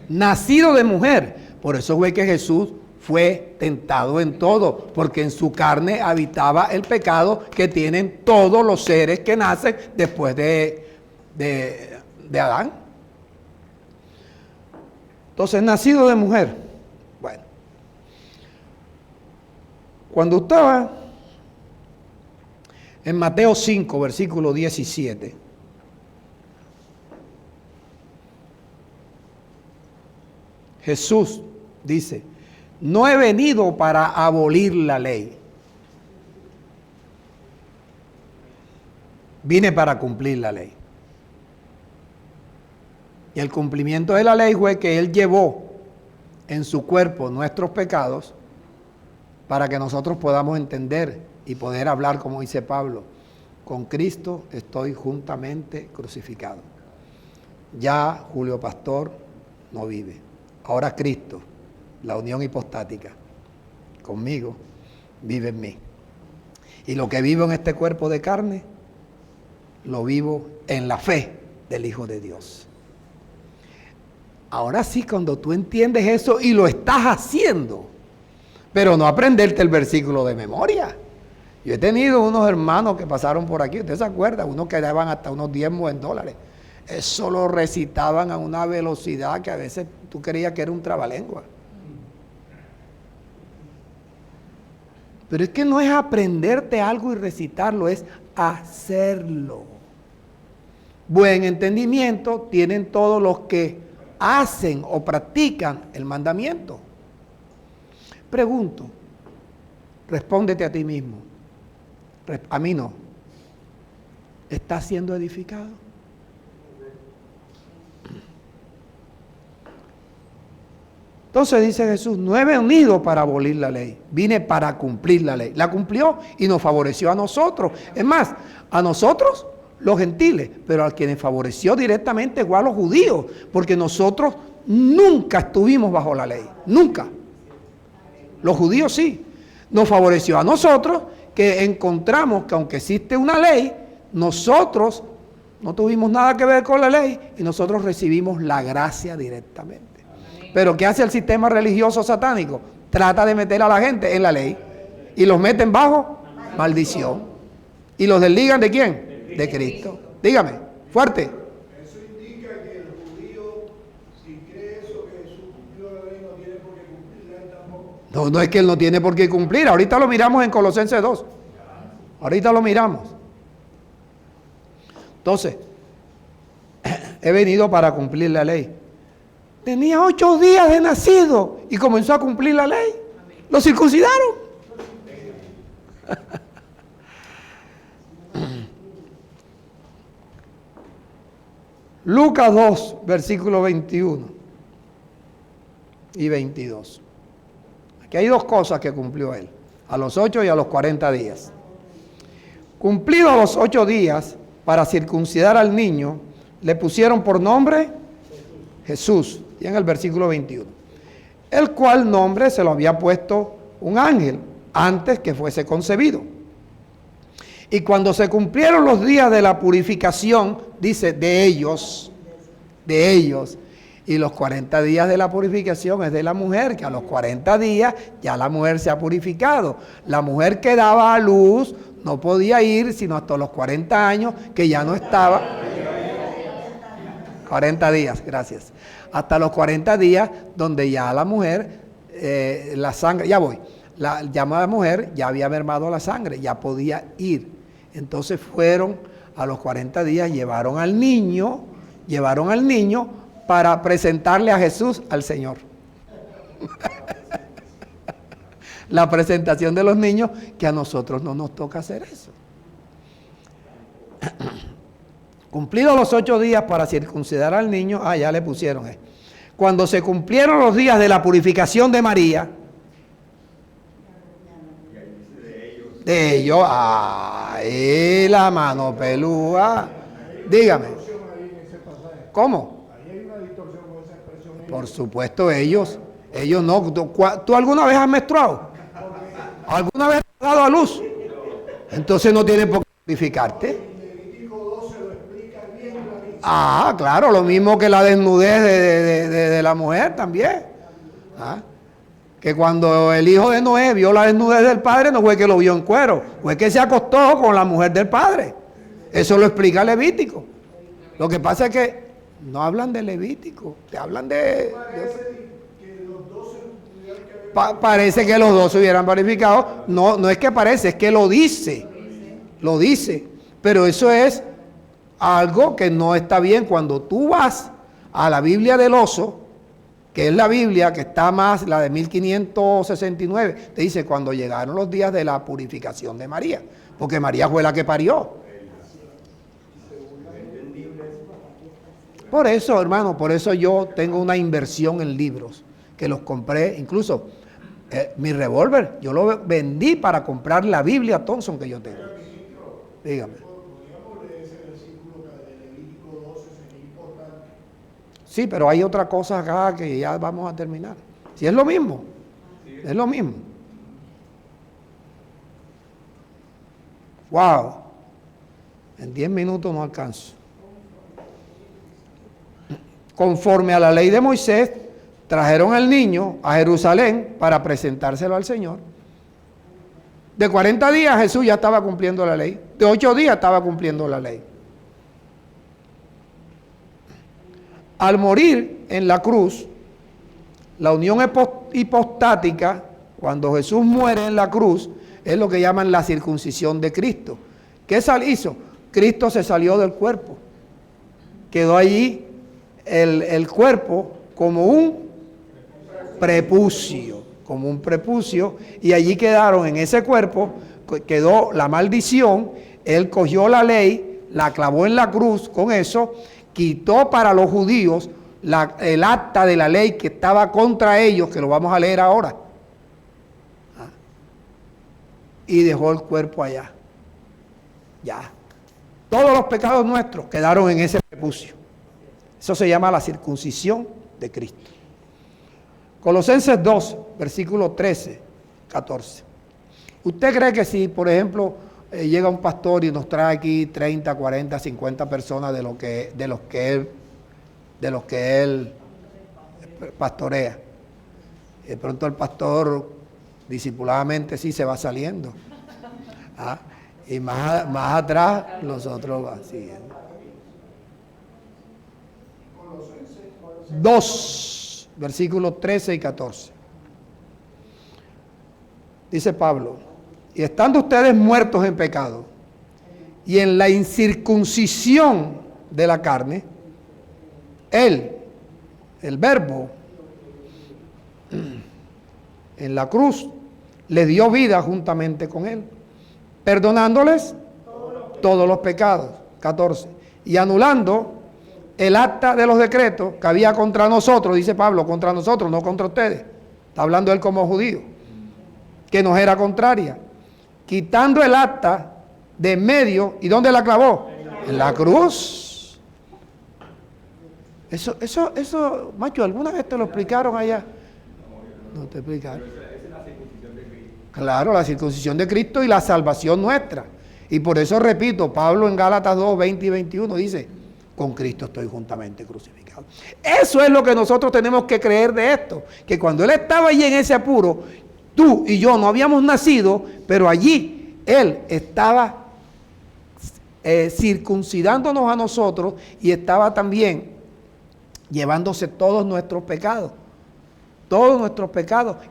Nacido de mujer. Por eso fue que Jesús fue tentado en todo, porque en su carne habitaba el pecado que tienen todos los seres que nacen después de Adán. Entonces, nacido de mujer. Bueno, cuando estaba en Mateo 5, versículo 17, Jesús dice, no he venido para abolir la ley. Vine para cumplir la ley. Y el cumplimiento de la ley fue que Él llevó en su cuerpo nuestros pecados para que nosotros podamos entender y poder hablar, como dice Pablo, con Cristo estoy juntamente crucificado. Ya Julio Pastor no vive. Ahora Cristo, la unión hipostática, conmigo, vive en mí. Y lo que vivo en este cuerpo de carne, lo vivo en la fe del Hijo de Dios. Ahora sí, cuando tú entiendes eso y lo estás haciendo, pero no aprenderte el versículo de memoria. Yo he tenido unos hermanos que pasaron por aquí, ¿usted se acuerda? Unos que daban hasta unos diezmos en dólares. Eso lo recitaban a una velocidad que a veces tú creías que era un trabalengua. Pero es que no es aprenderte algo y recitarlo, es hacerlo. Buen entendimiento tienen todos los que hacen o practican el mandamiento. Pregunto, respóndete a ti mismo. A mí no. ¿Estás siendo edificado? Entonces dice Jesús, no he venido para abolir la ley, vine para cumplir la ley. La cumplió y nos favoreció a nosotros. Es más, a nosotros los gentiles, pero a quienes favoreció directamente igual a los judíos, porque nosotros nunca estuvimos bajo la ley, nunca. Los judíos sí. Nos favoreció a nosotros, que encontramos que aunque existe una ley, nosotros no tuvimos nada que ver con la ley y nosotros recibimos la gracia directamente. Pero ¿qué hace el sistema religioso satánico? Trata de meter a la gente en la ley y los meten bajo maldición. ¿Y los desligan de quién? De Cristo. Dígame, fuerte. Eso indica que el judío, si cree eso, que Jesús cumplió la ley, no tiene por qué cumplirla él tampoco. No, no es que él no tiene por qué cumplir. Ahorita lo miramos en Colosenses 2. Ahorita lo miramos. Entonces, he venido para cumplir la ley. Tenía 8 días de nacido y comenzó a cumplir la ley. Lo circuncidaron. Lucas 2, versículos 21 y 22. Aquí hay 2 cosas que cumplió él, a los 8 y a los 40 días. Cumplidos los 8 días, para circuncidar al niño, le pusieron por nombre Jesús, y en el versículo 21, el cual nombre se lo había puesto un ángel antes que fuese concebido. Y cuando se cumplieron los días de la purificación, dice, de ellos, y los 40 días de la purificación es de la mujer, que a los 40 días ya la mujer se ha purificado. La mujer que daba a luz no podía ir sino hasta los 40 años, que ya no estaba. 40 días, gracias. Hasta los 40 días donde ya la mujer, la sangre, ya voy, la llamada mujer ya había mermado la sangre, ya podía ir. Entonces fueron a los 40 días, llevaron al niño para presentarle a Jesús al Señor. La presentación de los niños, que a nosotros no nos toca hacer eso. Cumplidos los 8 días para circuncidar al niño, ya le pusieron. Cuando se cumplieron los días de la purificación de María, de ellos, la mano pelúa. Dígame. ¿Cómo? Por supuesto, ellos no. ¿Tú alguna vez has menstruado? ¿Alguna vez has dado a luz? Entonces no tienes por qué purificarte. Claro, lo mismo que la desnudez de la mujer también. Que cuando el hijo de Noé vio la desnudez del padre, no fue que lo vio en cuero, fue que se acostó con la mujer del padre. Eso lo explica Levítico. Lo que pasa es que no hablan de Levítico, te hablan de parece que los dos se hubieran purificado. No es que parece, es que lo dice, pero eso es algo que no está bien. Cuando tú vas a la Biblia del Oso, que es la Biblia que está más, la de 1569, te dice cuando llegaron los días de la purificación de María, porque María fue la que parió. Por eso, hermano, por eso yo tengo una inversión en libros, que los compré, incluso mi revólver, yo lo vendí para comprar la Biblia Thompson que yo tengo. Dígame. Sí, pero hay otra cosa acá que ya vamos a terminar. Si es lo mismo, es lo mismo. Wow, en 10 minutos no alcanzo. Conforme a la ley de Moisés, trajeron al niño a Jerusalén para presentárselo al Señor. De 40 días Jesús ya estaba cumpliendo la ley. De 8 días estaba cumpliendo la ley. Al morir en la cruz, la unión hipostática, cuando Jesús muere en la cruz, es lo que llaman la circuncisión de Cristo. ¿Qué hizo? Cristo se salió del cuerpo. Quedó allí el cuerpo como un prepucio, y allí quedaron en ese cuerpo, quedó la maldición. Él cogió la ley, la clavó en la cruz, con eso quitó para los judíos el acta de la ley que estaba contra ellos, que lo vamos a leer ahora, y dejó el cuerpo allá. Ya. Todos los pecados nuestros quedaron en ese prepucio. Eso se llama la circuncisión de Cristo. Colosenses 2, versículo 13, 14. ¿Usted cree que si, por ejemplo, llega un pastor y nos trae aquí 30, 40, 50 personas de los que él pastorea, y de pronto el pastor disipuladamente sí se va saliendo, y más atrás los otros van siguiendo? 2, versículos 13 y 14. Dice Pablo: y estando ustedes muertos en pecado y en la incircuncisión de la carne, Él, el Verbo, en la cruz, le dio vida juntamente con Él, perdonándoles todos los pecados. 14. Y anulando el acta de los decretos que había contra nosotros, dice Pablo, contra nosotros, no contra ustedes. Está hablando él como judío, que nos era contraria. Quitando el acta de en medio, ¿y dónde la clavó? En la cruz. Eso, macho, ¿alguna vez te lo explicaron allá? No te explicaron. Claro, la circuncisión de Cristo y la salvación nuestra. Y por eso repito, Pablo en Gálatas 2, 20 y 21 dice: con Cristo estoy juntamente crucificado. Eso es lo que nosotros tenemos que creer de esto, que cuando Él estaba allí en ese apuro, tú y yo no habíamos nacido, pero allí Él estaba circuncidándonos a nosotros y estaba también llevándose todos nuestros pecados,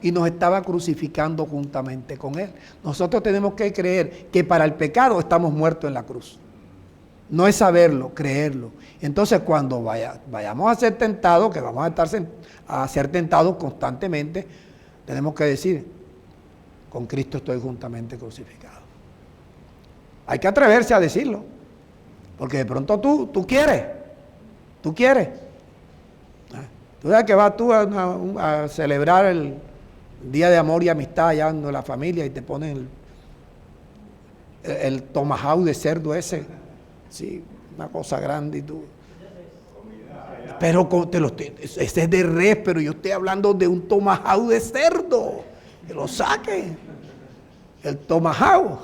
y nos estaba crucificando juntamente con Él. Nosotros tenemos que creer que para el pecado estamos muertos en la cruz. No es saberlo, creerlo. Entonces cuando vayamos a ser tentados, que vamos a ser tentados constantemente, tenemos que decir: con Cristo estoy juntamente crucificado. Hay que atreverse a decirlo, porque de pronto tú quieres. Tú sabes que vas tú a celebrar el Día de Amor y Amistad allá en la familia y te ponen el tomahawk de cerdo ese, sí, una cosa grande, y tú. Pero ese es de res, pero yo estoy hablando de un tomahawk de cerdo. Que lo saquen. El tomahawk.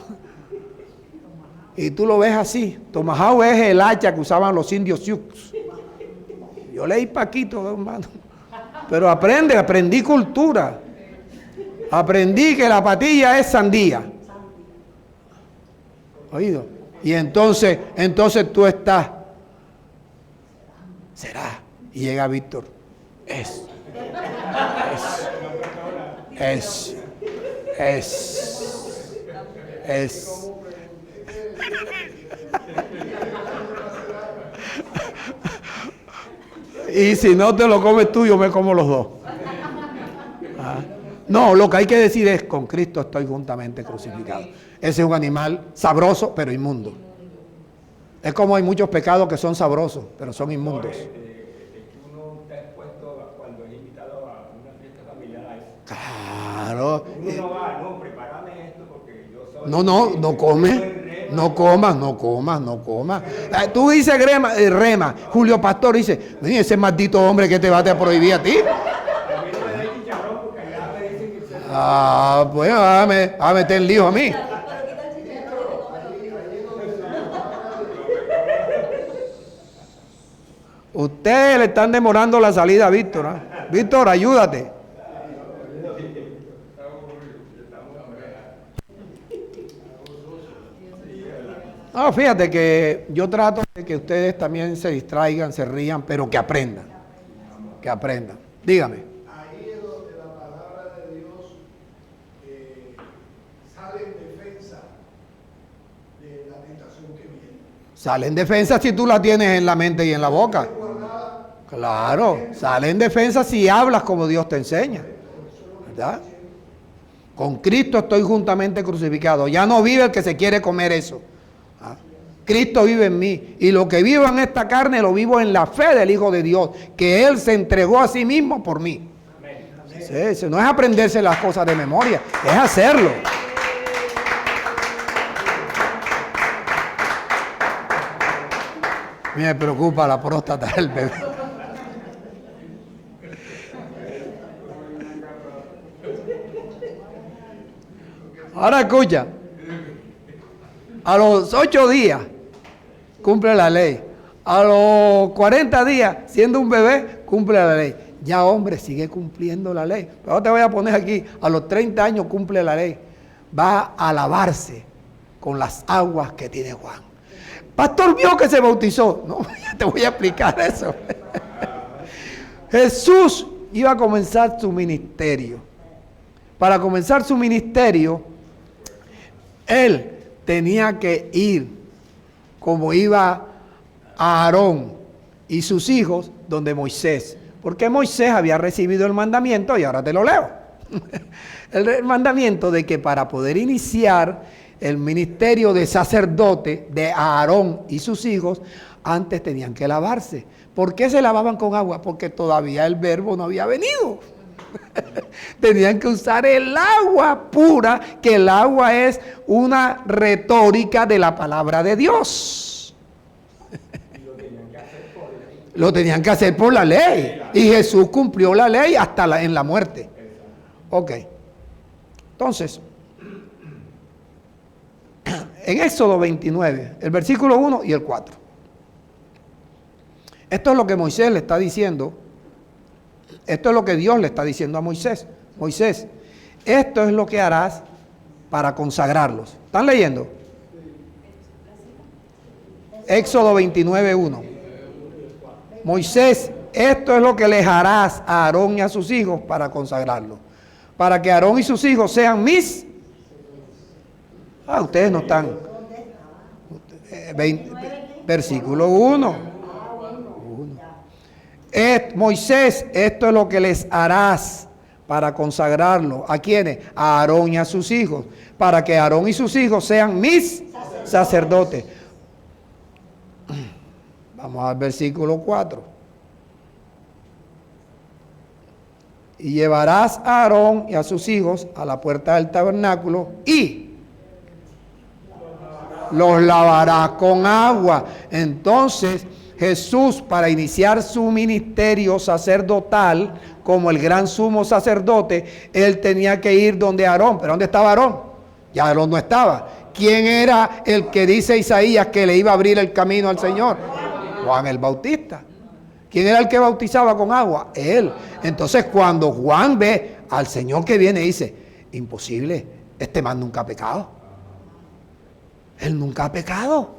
Y tú lo ves así. Tomahawk es el hacha que usaban los indios Sioux. Yo leí Paquito, hermano. Pero aprendí cultura. Aprendí que la patilla es sandía. ¿Oído? Y entonces tú estás. Será. Y llega Víctor. Es. Y si no te lo comes tú, yo me como los dos. No, lo que hay que decir es: con Cristo estoy juntamente crucificado. Ese es un animal sabroso, pero inmundo. Es como hay muchos pecados que son sabrosos, pero son inmundos. Uno está expuesto cuando es invitado a una fiesta familiar a eso. Claro. Uno no va, no, prepárame esto porque yo soy... No comes. No comas. Tú dices rema. Julio Pastor dice: ese maldito hombre que te va a prohibir a ti. A mí no me da chicharrón porque allá me dicen que se... Pues va a meter el lío a mí. Ustedes le están demorando la salida a Víctor. Víctor, ayúdate. No, fíjate que yo trato de que ustedes también se distraigan, se rían, pero que aprendan. Que aprendan. Dígame. Ahí es donde la palabra de Dios sale en Sale en defensa si tú la tienes en la mente y en la boca. Claro, sale en defensa si hablas como Dios te enseña. ¿Verdad? Con Cristo estoy juntamente crucificado. Ya no vive el que se quiere comer eso. ¿Ah? Cristo vive en mí. Y lo que vivo en esta carne lo vivo en la fe del Hijo de Dios. Que Él se entregó a sí mismo por mí. Sí, no es aprenderse las cosas de memoria, es hacerlo. Me preocupa la próstata del bebé. Ahora escucha. A los 8 días cumple la ley. A los 40 días, siendo un bebé, cumple la ley. Ya hombre, sigue cumpliendo la ley. Pero te voy a poner aquí, a los 30 años cumple la ley. Va a lavarse con las aguas que tiene Juan. Pastor vio que se bautizó. No, ya te voy a explicar eso. Jesús iba a comenzar su ministerio. Para comenzar su ministerio, Él tenía que ir, como iba a Aarón y sus hijos, donde Moisés. Porque Moisés había recibido el mandamiento, y ahora te lo leo. El mandamiento de que para poder iniciar el ministerio de sacerdote de Aarón y sus hijos, antes tenían que lavarse. ¿Por qué se lavaban con agua? Porque todavía el verbo no había venido. Tenían que usar el agua pura, que el agua es una retórica de la palabra de Dios. Lo tenían que hacer por la ley. Y Jesús cumplió la ley hasta en la muerte. Ok. Entonces, en Éxodo 29, el versículo 1 y el 4. Esto es lo que Moisés le está diciendo. Esto es lo que Dios le está diciendo a Moisés. Moisés, esto es lo que harás para consagrarlos. ¿Están leyendo? Éxodo 29, 1. Moisés, esto es lo que les harás a Aarón y a sus hijos para consagrarlos. Para que Aarón y sus hijos sean mis... ustedes no están. Versículo 1. Moisés, esto es lo que les harás para consagrarlo. ¿A quiénes? A Aarón y a sus hijos. Para que Aarón y sus hijos sean mis sacerdotes. Vamos al versículo 4. Y llevarás a Aarón y a sus hijos a la puerta del tabernáculo y los lavarás con agua. Entonces Jesús, para iniciar su ministerio sacerdotal como el gran sumo sacerdote, él tenía que ir donde Aarón. ¿Pero dónde estaba Aarón? Ya Aarón no estaba. ¿Quién era el que dice Isaías que le iba a abrir el camino al Señor? Juan el Bautista. ¿Quién era el que bautizaba con agua? Él. Entonces cuando Juan ve al Señor que viene, dice, imposible, este man nunca ha pecado. Él nunca ha pecado.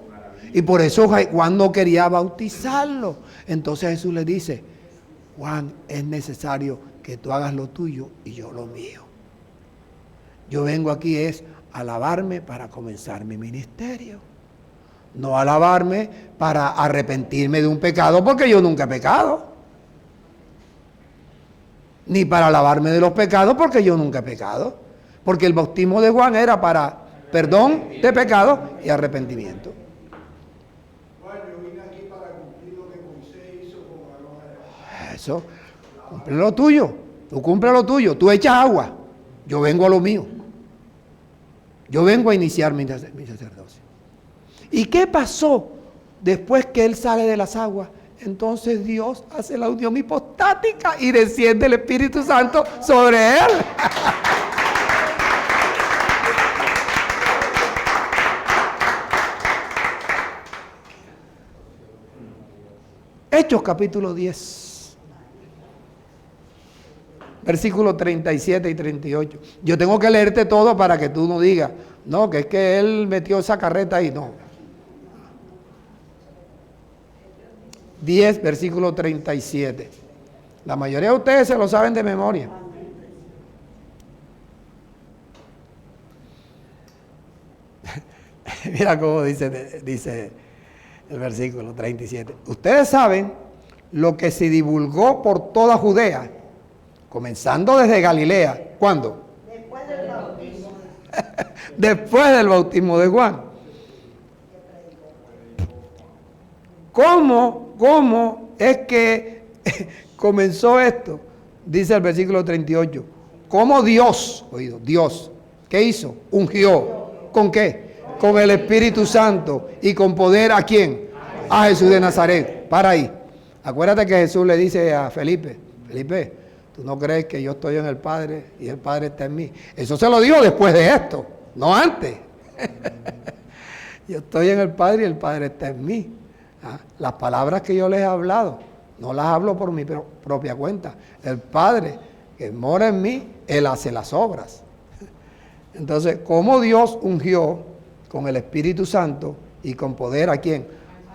Y por eso Juan no quería bautizarlo. Entonces Jesús le dice, Juan, es necesario que tú hagas lo tuyo y yo lo mío. Yo vengo aquí es a lavarme para comenzar mi ministerio. No a lavarme para arrepentirme de un pecado, porque yo nunca he pecado. Ni para lavarme de los pecados, porque yo nunca he pecado. Porque el bautismo de Juan era para perdón de pecados y arrepentimiento. Eso, cumple lo tuyo, tú cumple lo tuyo, tú echas agua, yo vengo a lo mío, yo vengo a iniciar mi sacerdocio. ¿Y qué pasó después que él sale de las aguas? Entonces Dios hace la unión hipostática y desciende el Espíritu Santo sobre él. Hechos capítulo 10. Versículos 37 y 38. Yo tengo que leerte todo para que tú no digas, no, que es que él metió esa carreta ahí. No. 10, versículo 37. La mayoría de ustedes se lo saben de memoria. Mira cómo dice El versículo 37. Ustedes saben lo que se divulgó por toda Judea, comenzando desde Galilea. ¿Cuándo? Después del bautismo. Después del bautismo de Juan. ¿Cómo es que comenzó esto? Dice el versículo 38. ¿Cómo Dios, oído, Dios, qué hizo? Ungió. ¿Con qué? Con el Espíritu Santo y con poder ¿a quién? A Jesús de Nazaret. Para ahí. Acuérdate que Jesús le dice a Felipe, Felipe, ¿tú no crees que yo estoy en el Padre y el Padre está en mí? Eso se lo dijo después de esto, no antes. Yo estoy en el Padre y el Padre está en mí. ¿Ah? Las palabras que yo les he hablado, no las hablo por mi propia cuenta. El Padre que mora en mí, Él hace las obras. Entonces, ¿cómo Dios ungió con el Espíritu Santo y con poder a quién?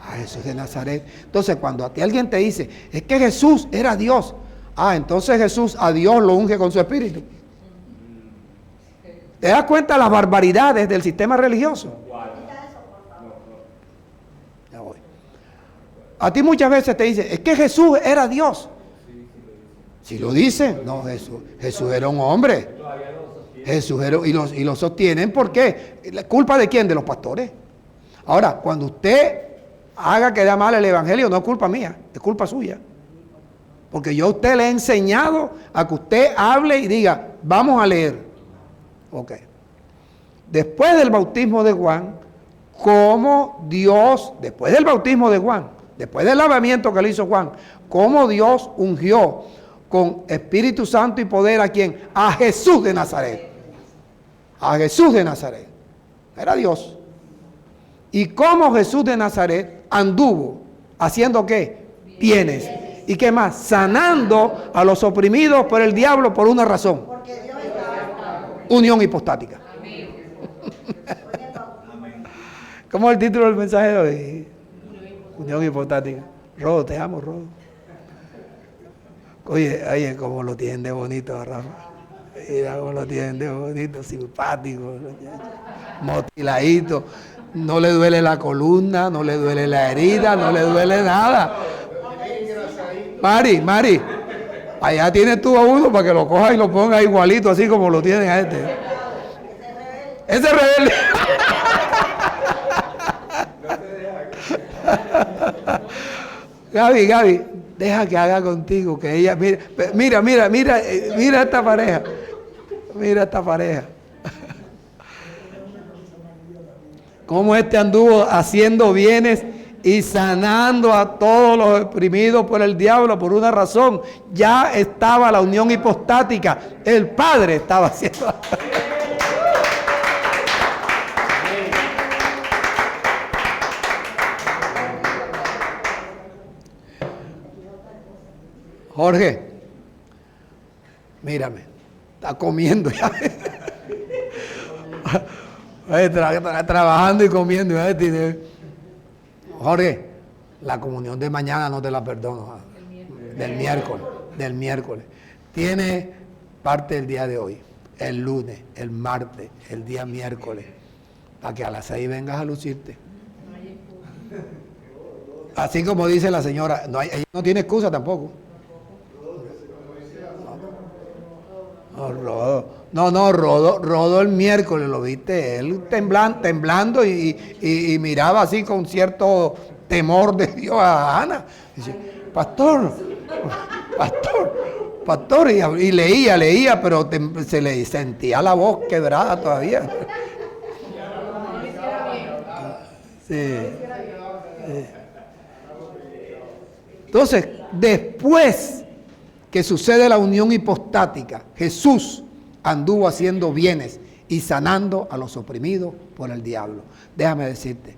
A Jesús de Nazaret. Entonces, cuando a ti alguien te dice, es que Jesús era Dios. Entonces Jesús a Dios lo unge con su Espíritu. ¿Te das cuenta de las barbaridades del sistema religioso? Ya voy. A ti muchas veces te dicen, es que Jesús era Dios. Si lo dicen, no, Jesús era un hombre. Jesús era, y lo sostienen, ¿por qué? ¿La culpa de quién? De los pastores. Ahora, cuando usted haga que da mal el evangelio, no es culpa mía, es culpa suya. Porque yo a usted le he enseñado a que usted hable y diga, vamos a leer. Ok. Después del bautismo de Juan, cómo Dios, después del bautismo de Juan, después del lavamiento que le hizo Juan, cómo Dios ungió con Espíritu Santo y poder ¿a quién? A Jesús de Nazaret. A Jesús de Nazaret. Era Dios. Y cómo Jesús de Nazaret anduvo haciendo ¿qué? Bienes. ¿Y qué más? Sanando a los oprimidos por el diablo por una razón. Porque Dios estaba. Unión hipostática. ¿Cómo es el título del mensaje de hoy? Unión hipostática. Rodo, te amo, Rodo. Oye, cómo lo tienen de bonito, Rafa. Mira cómo lo tienen de bonito, simpático, motiladito. No le duele la columna, no le duele la herida, no le duele nada. Mari, allá tienes tú a uno para que lo cojas y lo pongas igualito, así como lo tienen a este. Ese rebelde. Gaby, deja que haga contigo, que ella, mira esta pareja. Mira esta pareja. Cómo este anduvo haciendo bienes y sanando a todos los oprimidos por el diablo por una razón. Ya estaba la unión hipostática. El Padre estaba haciendo. Jorge, mírame, está comiendo ya. Trabajando y comiendo. Jorge, la comunión de mañana no te la perdono. Del miércoles. Tiene parte del día de hoy, el lunes, el martes, el día miércoles, para que a las 6 vengas a lucirte. Así como dice la señora, ella no tiene excusa tampoco. Rodo el miércoles, lo viste, él temblando y miraba así con cierto temor de Dios a Ana. Dice, pastor, y leía, pero se le sentía la voz quebrada todavía. Sí. Entonces, después que sucede la unión hipostática, Jesús anduvo haciendo bienes y sanando a los oprimidos por el diablo. Déjame decirte,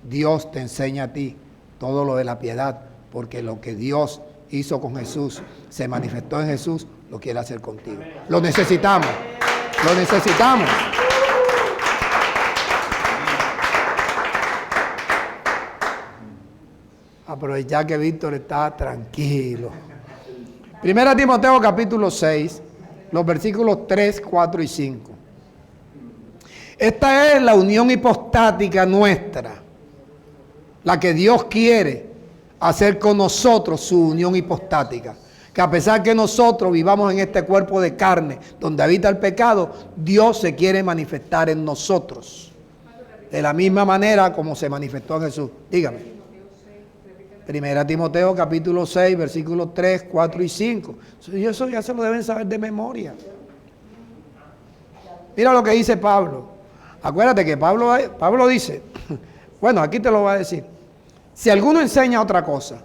Dios te enseña a ti todo lo de la piedad, porque lo que Dios hizo con Jesús, se manifestó en Jesús, lo quiere hacer contigo. Lo necesitamos. Aprovechar que Víctor está tranquilo. Primera Timoteo capítulo 6, los versículos 3, 4 y 5. Esta es la unión hipostática nuestra. la que Dios quiere hacer con nosotros su unión hipostática. Que a pesar que nosotros vivamos en este cuerpo de carne donde habita el pecado, Dios se quiere manifestar en nosotros. De la misma manera como se manifestó en Jesús. Dígame. Primera Timoteo capítulo 6, versículos 3, 4 y 5. Eso ya se lo deben saber de memoria. Mira lo que dice Pablo. Acuérdate que Pablo dice, bueno, aquí te lo voy a decir. Si alguno enseña otra cosa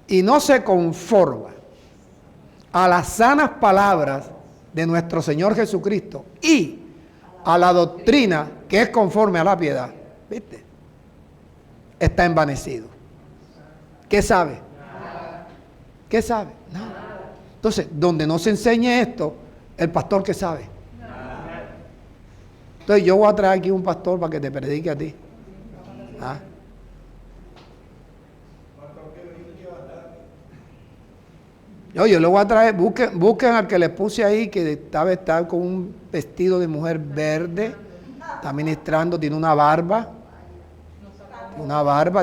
y no se conforma a las sanas palabras de nuestro Señor Jesucristo y a la doctrina que es conforme a la piedad, ¿viste? Está envanecido. ¿Qué sabe? ¿Qué sabe? Nada. Entonces, donde no se enseñe esto, el pastor, ¿qué sabe? Entonces, yo voy a traer aquí un pastor para que te predique a ti. ¿Ah? Yo le voy a traer, busquen al que le puse ahí, que está con un vestido de mujer verde, está ministrando, tiene una barba,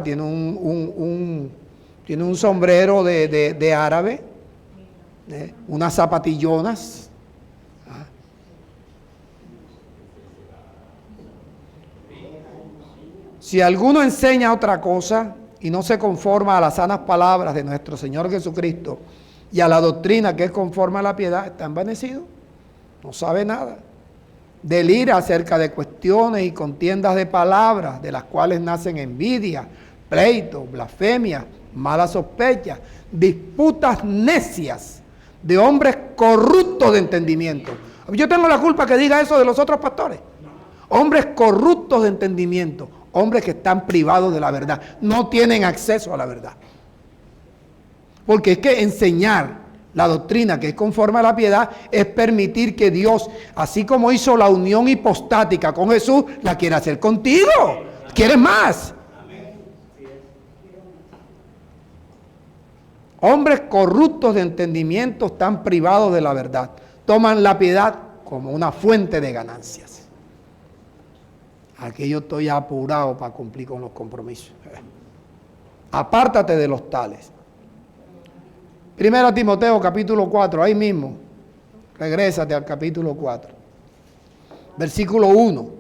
tiene un sombrero de árabe, unas zapatillonas. Si alguno enseña otra cosa y no se conforma a las sanas palabras de nuestro Señor Jesucristo y a la doctrina que es conforme a la piedad, está envanecido, no sabe nada. Delira acerca de cuestiones y contiendas de palabras, de las cuales nacen envidia, pleitos, blasfemias, malas sospechas, disputas necias de hombres corruptos de entendimiento. Yo tengo la culpa que diga eso de los otros pastores. Hombres corruptos de entendimiento, hombres que están privados de la verdad, no tienen acceso a la verdad. Porque es que enseñar la doctrina que es conforme a la piedad es permitir que Dios, así como hizo la unión hipostática con Jesús, la quiere hacer contigo. ¿Quieres más? Hombres corruptos de entendimiento están privados de la verdad. Toman la piedad como una fuente de ganancias. Aquí yo estoy apurado para cumplir con los compromisos. Apártate de los tales. Primera Timoteo capítulo 4, ahí mismo. Regrésate al capítulo 4. Versículo 1.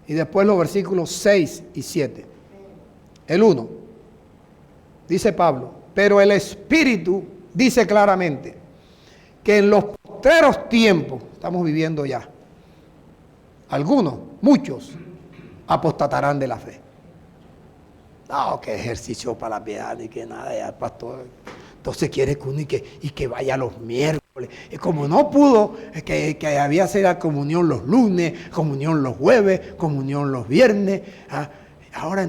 Y después los versículos 6 y 7. El 1. Dice Pablo, pero el Espíritu dice claramente que en los postreros tiempos, estamos viviendo ya, algunos, muchos, apostatarán de la fe. No, que ejercicio para la piedad, ni que nada, ya el pastor. Entonces quiere que uno y que vaya los miércoles. Y como no pudo, que había hacer la comunión los lunes, comunión los jueves, comunión los viernes. Ahora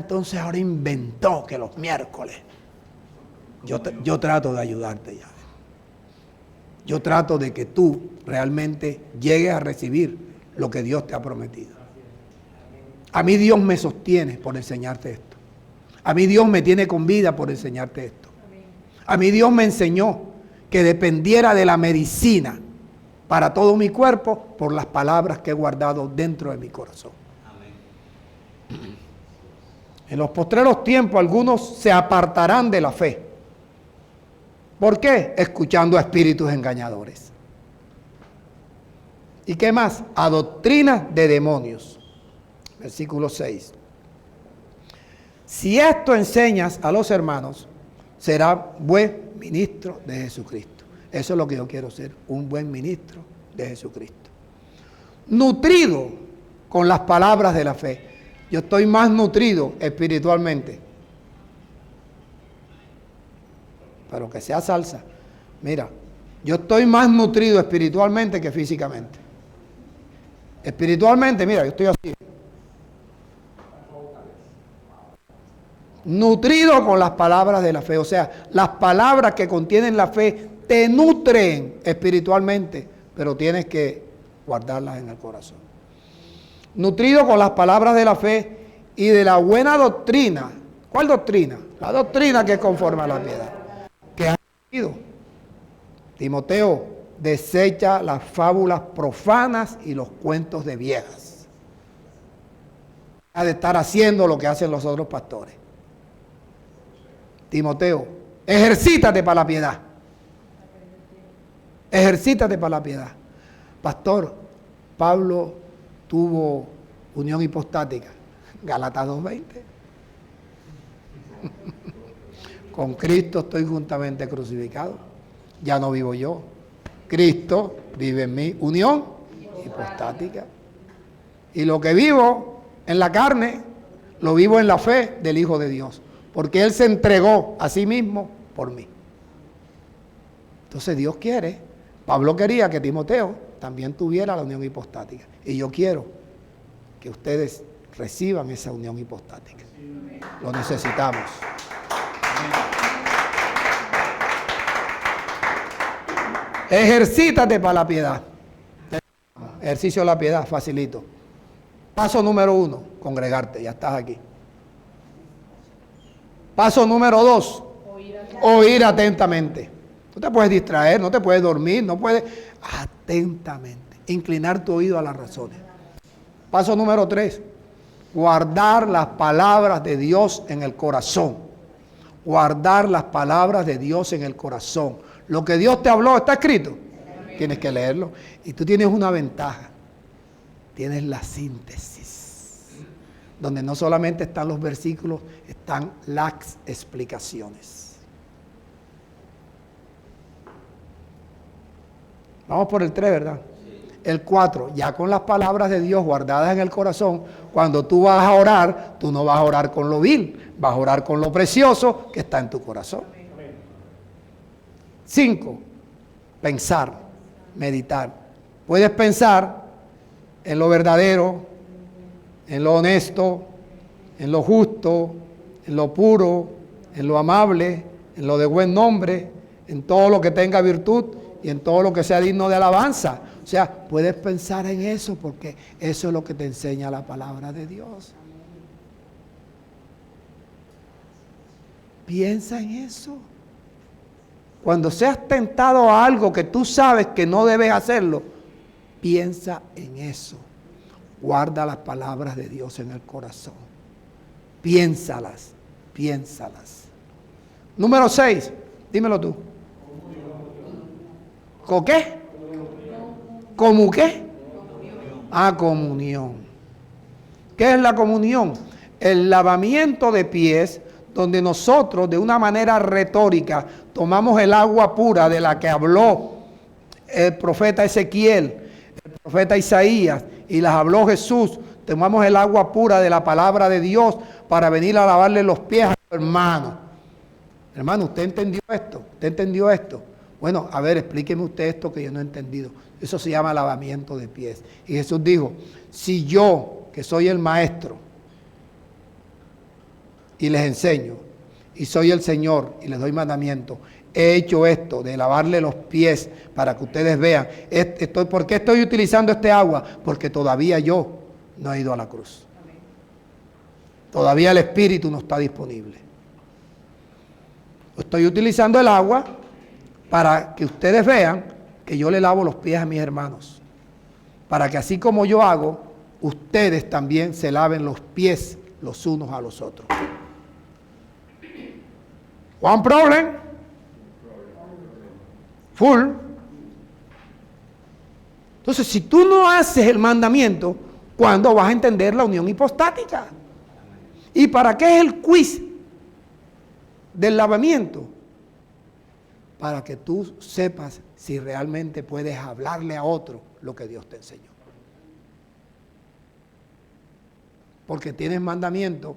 inventó que los miércoles. Yo trato de ayudarte ya. Yo trato de que tú realmente llegues a recibir lo que Dios te ha prometido. A mí Dios me sostiene por enseñarte esto. A mí Dios me tiene con vida por enseñarte esto. A mí Dios me enseñó que dependiera de la medicina para todo mi cuerpo por las palabras que he guardado dentro de mi corazón. Amén. En los postreros tiempos algunos se apartarán de la fe. ¿Por qué? Escuchando a espíritus engañadores. ¿Y qué más? A doctrinas de demonios. Versículo 6. Si esto enseñas a los hermanos, será buen ministro de Jesucristo. Eso es lo que yo quiero ser, un buen ministro de Jesucristo. Nutrido con las palabras de la fe. Yo estoy más nutrido espiritualmente. Pero que sea salsa. Mira, yo estoy más nutrido espiritualmente que físicamente. Espiritualmente, mira, yo estoy así. Nutrido con las palabras de la fe. O sea, las palabras que contienen la fe te nutren espiritualmente, pero tienes que guardarlas en el corazón. Nutrido con las palabras de la fe y de la buena doctrina. ¿Cuál doctrina? La doctrina que es conforme a la piedad. Que has leído. Timoteo, desecha las fábulas profanas y los cuentos de viejas. de estar haciendo lo que hacen los otros pastores. Timoteo, ejercítate para la piedad. Ejercítate para la piedad. Pastor, Pablo tuvo unión hipostática. Gálatas 2:20. Con Cristo estoy juntamente crucificado. Ya no vivo yo. Cristo vive en mí. Unión hipostática. Y lo que vivo en la carne, lo vivo en la fe del Hijo de Dios. Porque Él se entregó a sí mismo por mí. Entonces Dios quiere. Pablo quería que Timoteo también tuviera la unión hipostática. Y yo quiero que ustedes reciban esa unión hipostática. Lo necesitamos. Ejercítate para la piedad. Ejercicio de la piedad, facilito. Paso número 1, congregarte, ya estás aquí. Paso número 2, oír atentamente. No te puedes distraer, no te puedes dormir, no puedes... Atentamente, inclinar tu oído a las razones. Paso número 3, guardar las palabras de Dios en el corazón. Guardar las palabras de Dios en el corazón. Lo que Dios te habló está escrito. Tienes que leerlo. Y tú tienes una ventaja. Tienes la síntesis. Donde no solamente están los versículos, están las explicaciones. Vamos por el 3, ¿verdad? El 4, ya con las palabras de Dios guardadas en el corazón, cuando tú vas a orar, tú no vas a orar con lo vil, vas a orar con lo precioso que está en tu corazón. 5, pensar, meditar. Puedes pensar en lo verdadero, en lo honesto, en lo justo, en lo puro, en lo amable, en lo de buen nombre, en todo lo que tenga virtud y en todo lo que sea digno de alabanza. O sea, puedes pensar en eso porque eso es lo que te enseña la palabra de Dios. Piensa en eso. Cuando seas tentado a algo que tú sabes que no debes hacerlo, piensa en eso. Guarda las palabras de Dios en el corazón. Piénsalas, piénsalas. Número 6, dímelo tú. ¿Con qué? ¿Cómo qué? Comunión. ¿Qué es la comunión? El lavamiento de pies, donde nosotros de una manera retórica tomamos el agua pura de la que habló el profeta Ezequiel, el profeta Isaías, y las habló Jesús. Tomamos el agua pura de la palabra de Dios para venir a lavarle los pies a su hermano. Hermano, ¿usted entendió esto? ¿Usted entendió esto? Bueno, a ver, explíqueme usted esto que yo no he entendido. Eso se llama lavamiento de pies. Y Jesús dijo, si yo, que soy el maestro, y les enseño, y soy el Señor, y les doy mandamiento, he hecho esto de lavarle los pies para que ustedes vean. ¿Por qué estoy utilizando este agua? Porque todavía yo no he ido a la cruz. Todavía el Espíritu no está disponible. Estoy utilizando el agua para que ustedes vean que yo le lavo los pies a mis hermanos. Para que así como yo hago, ustedes también se laven los pies los unos a los otros. One problem. Full. Entonces, si tú no haces el mandamiento, ¿cuándo vas a entender la unión hipostática? ¿Y para qué es el quiz del lavamiento? Para que tú sepas si realmente puedes hablarle a otro lo que Dios te enseñó. Porque tienes mandamiento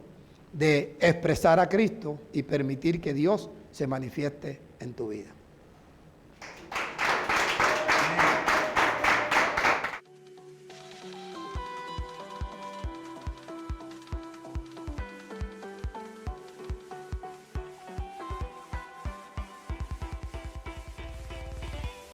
de expresar a Cristo y permitir que Dios se manifieste en tu vida.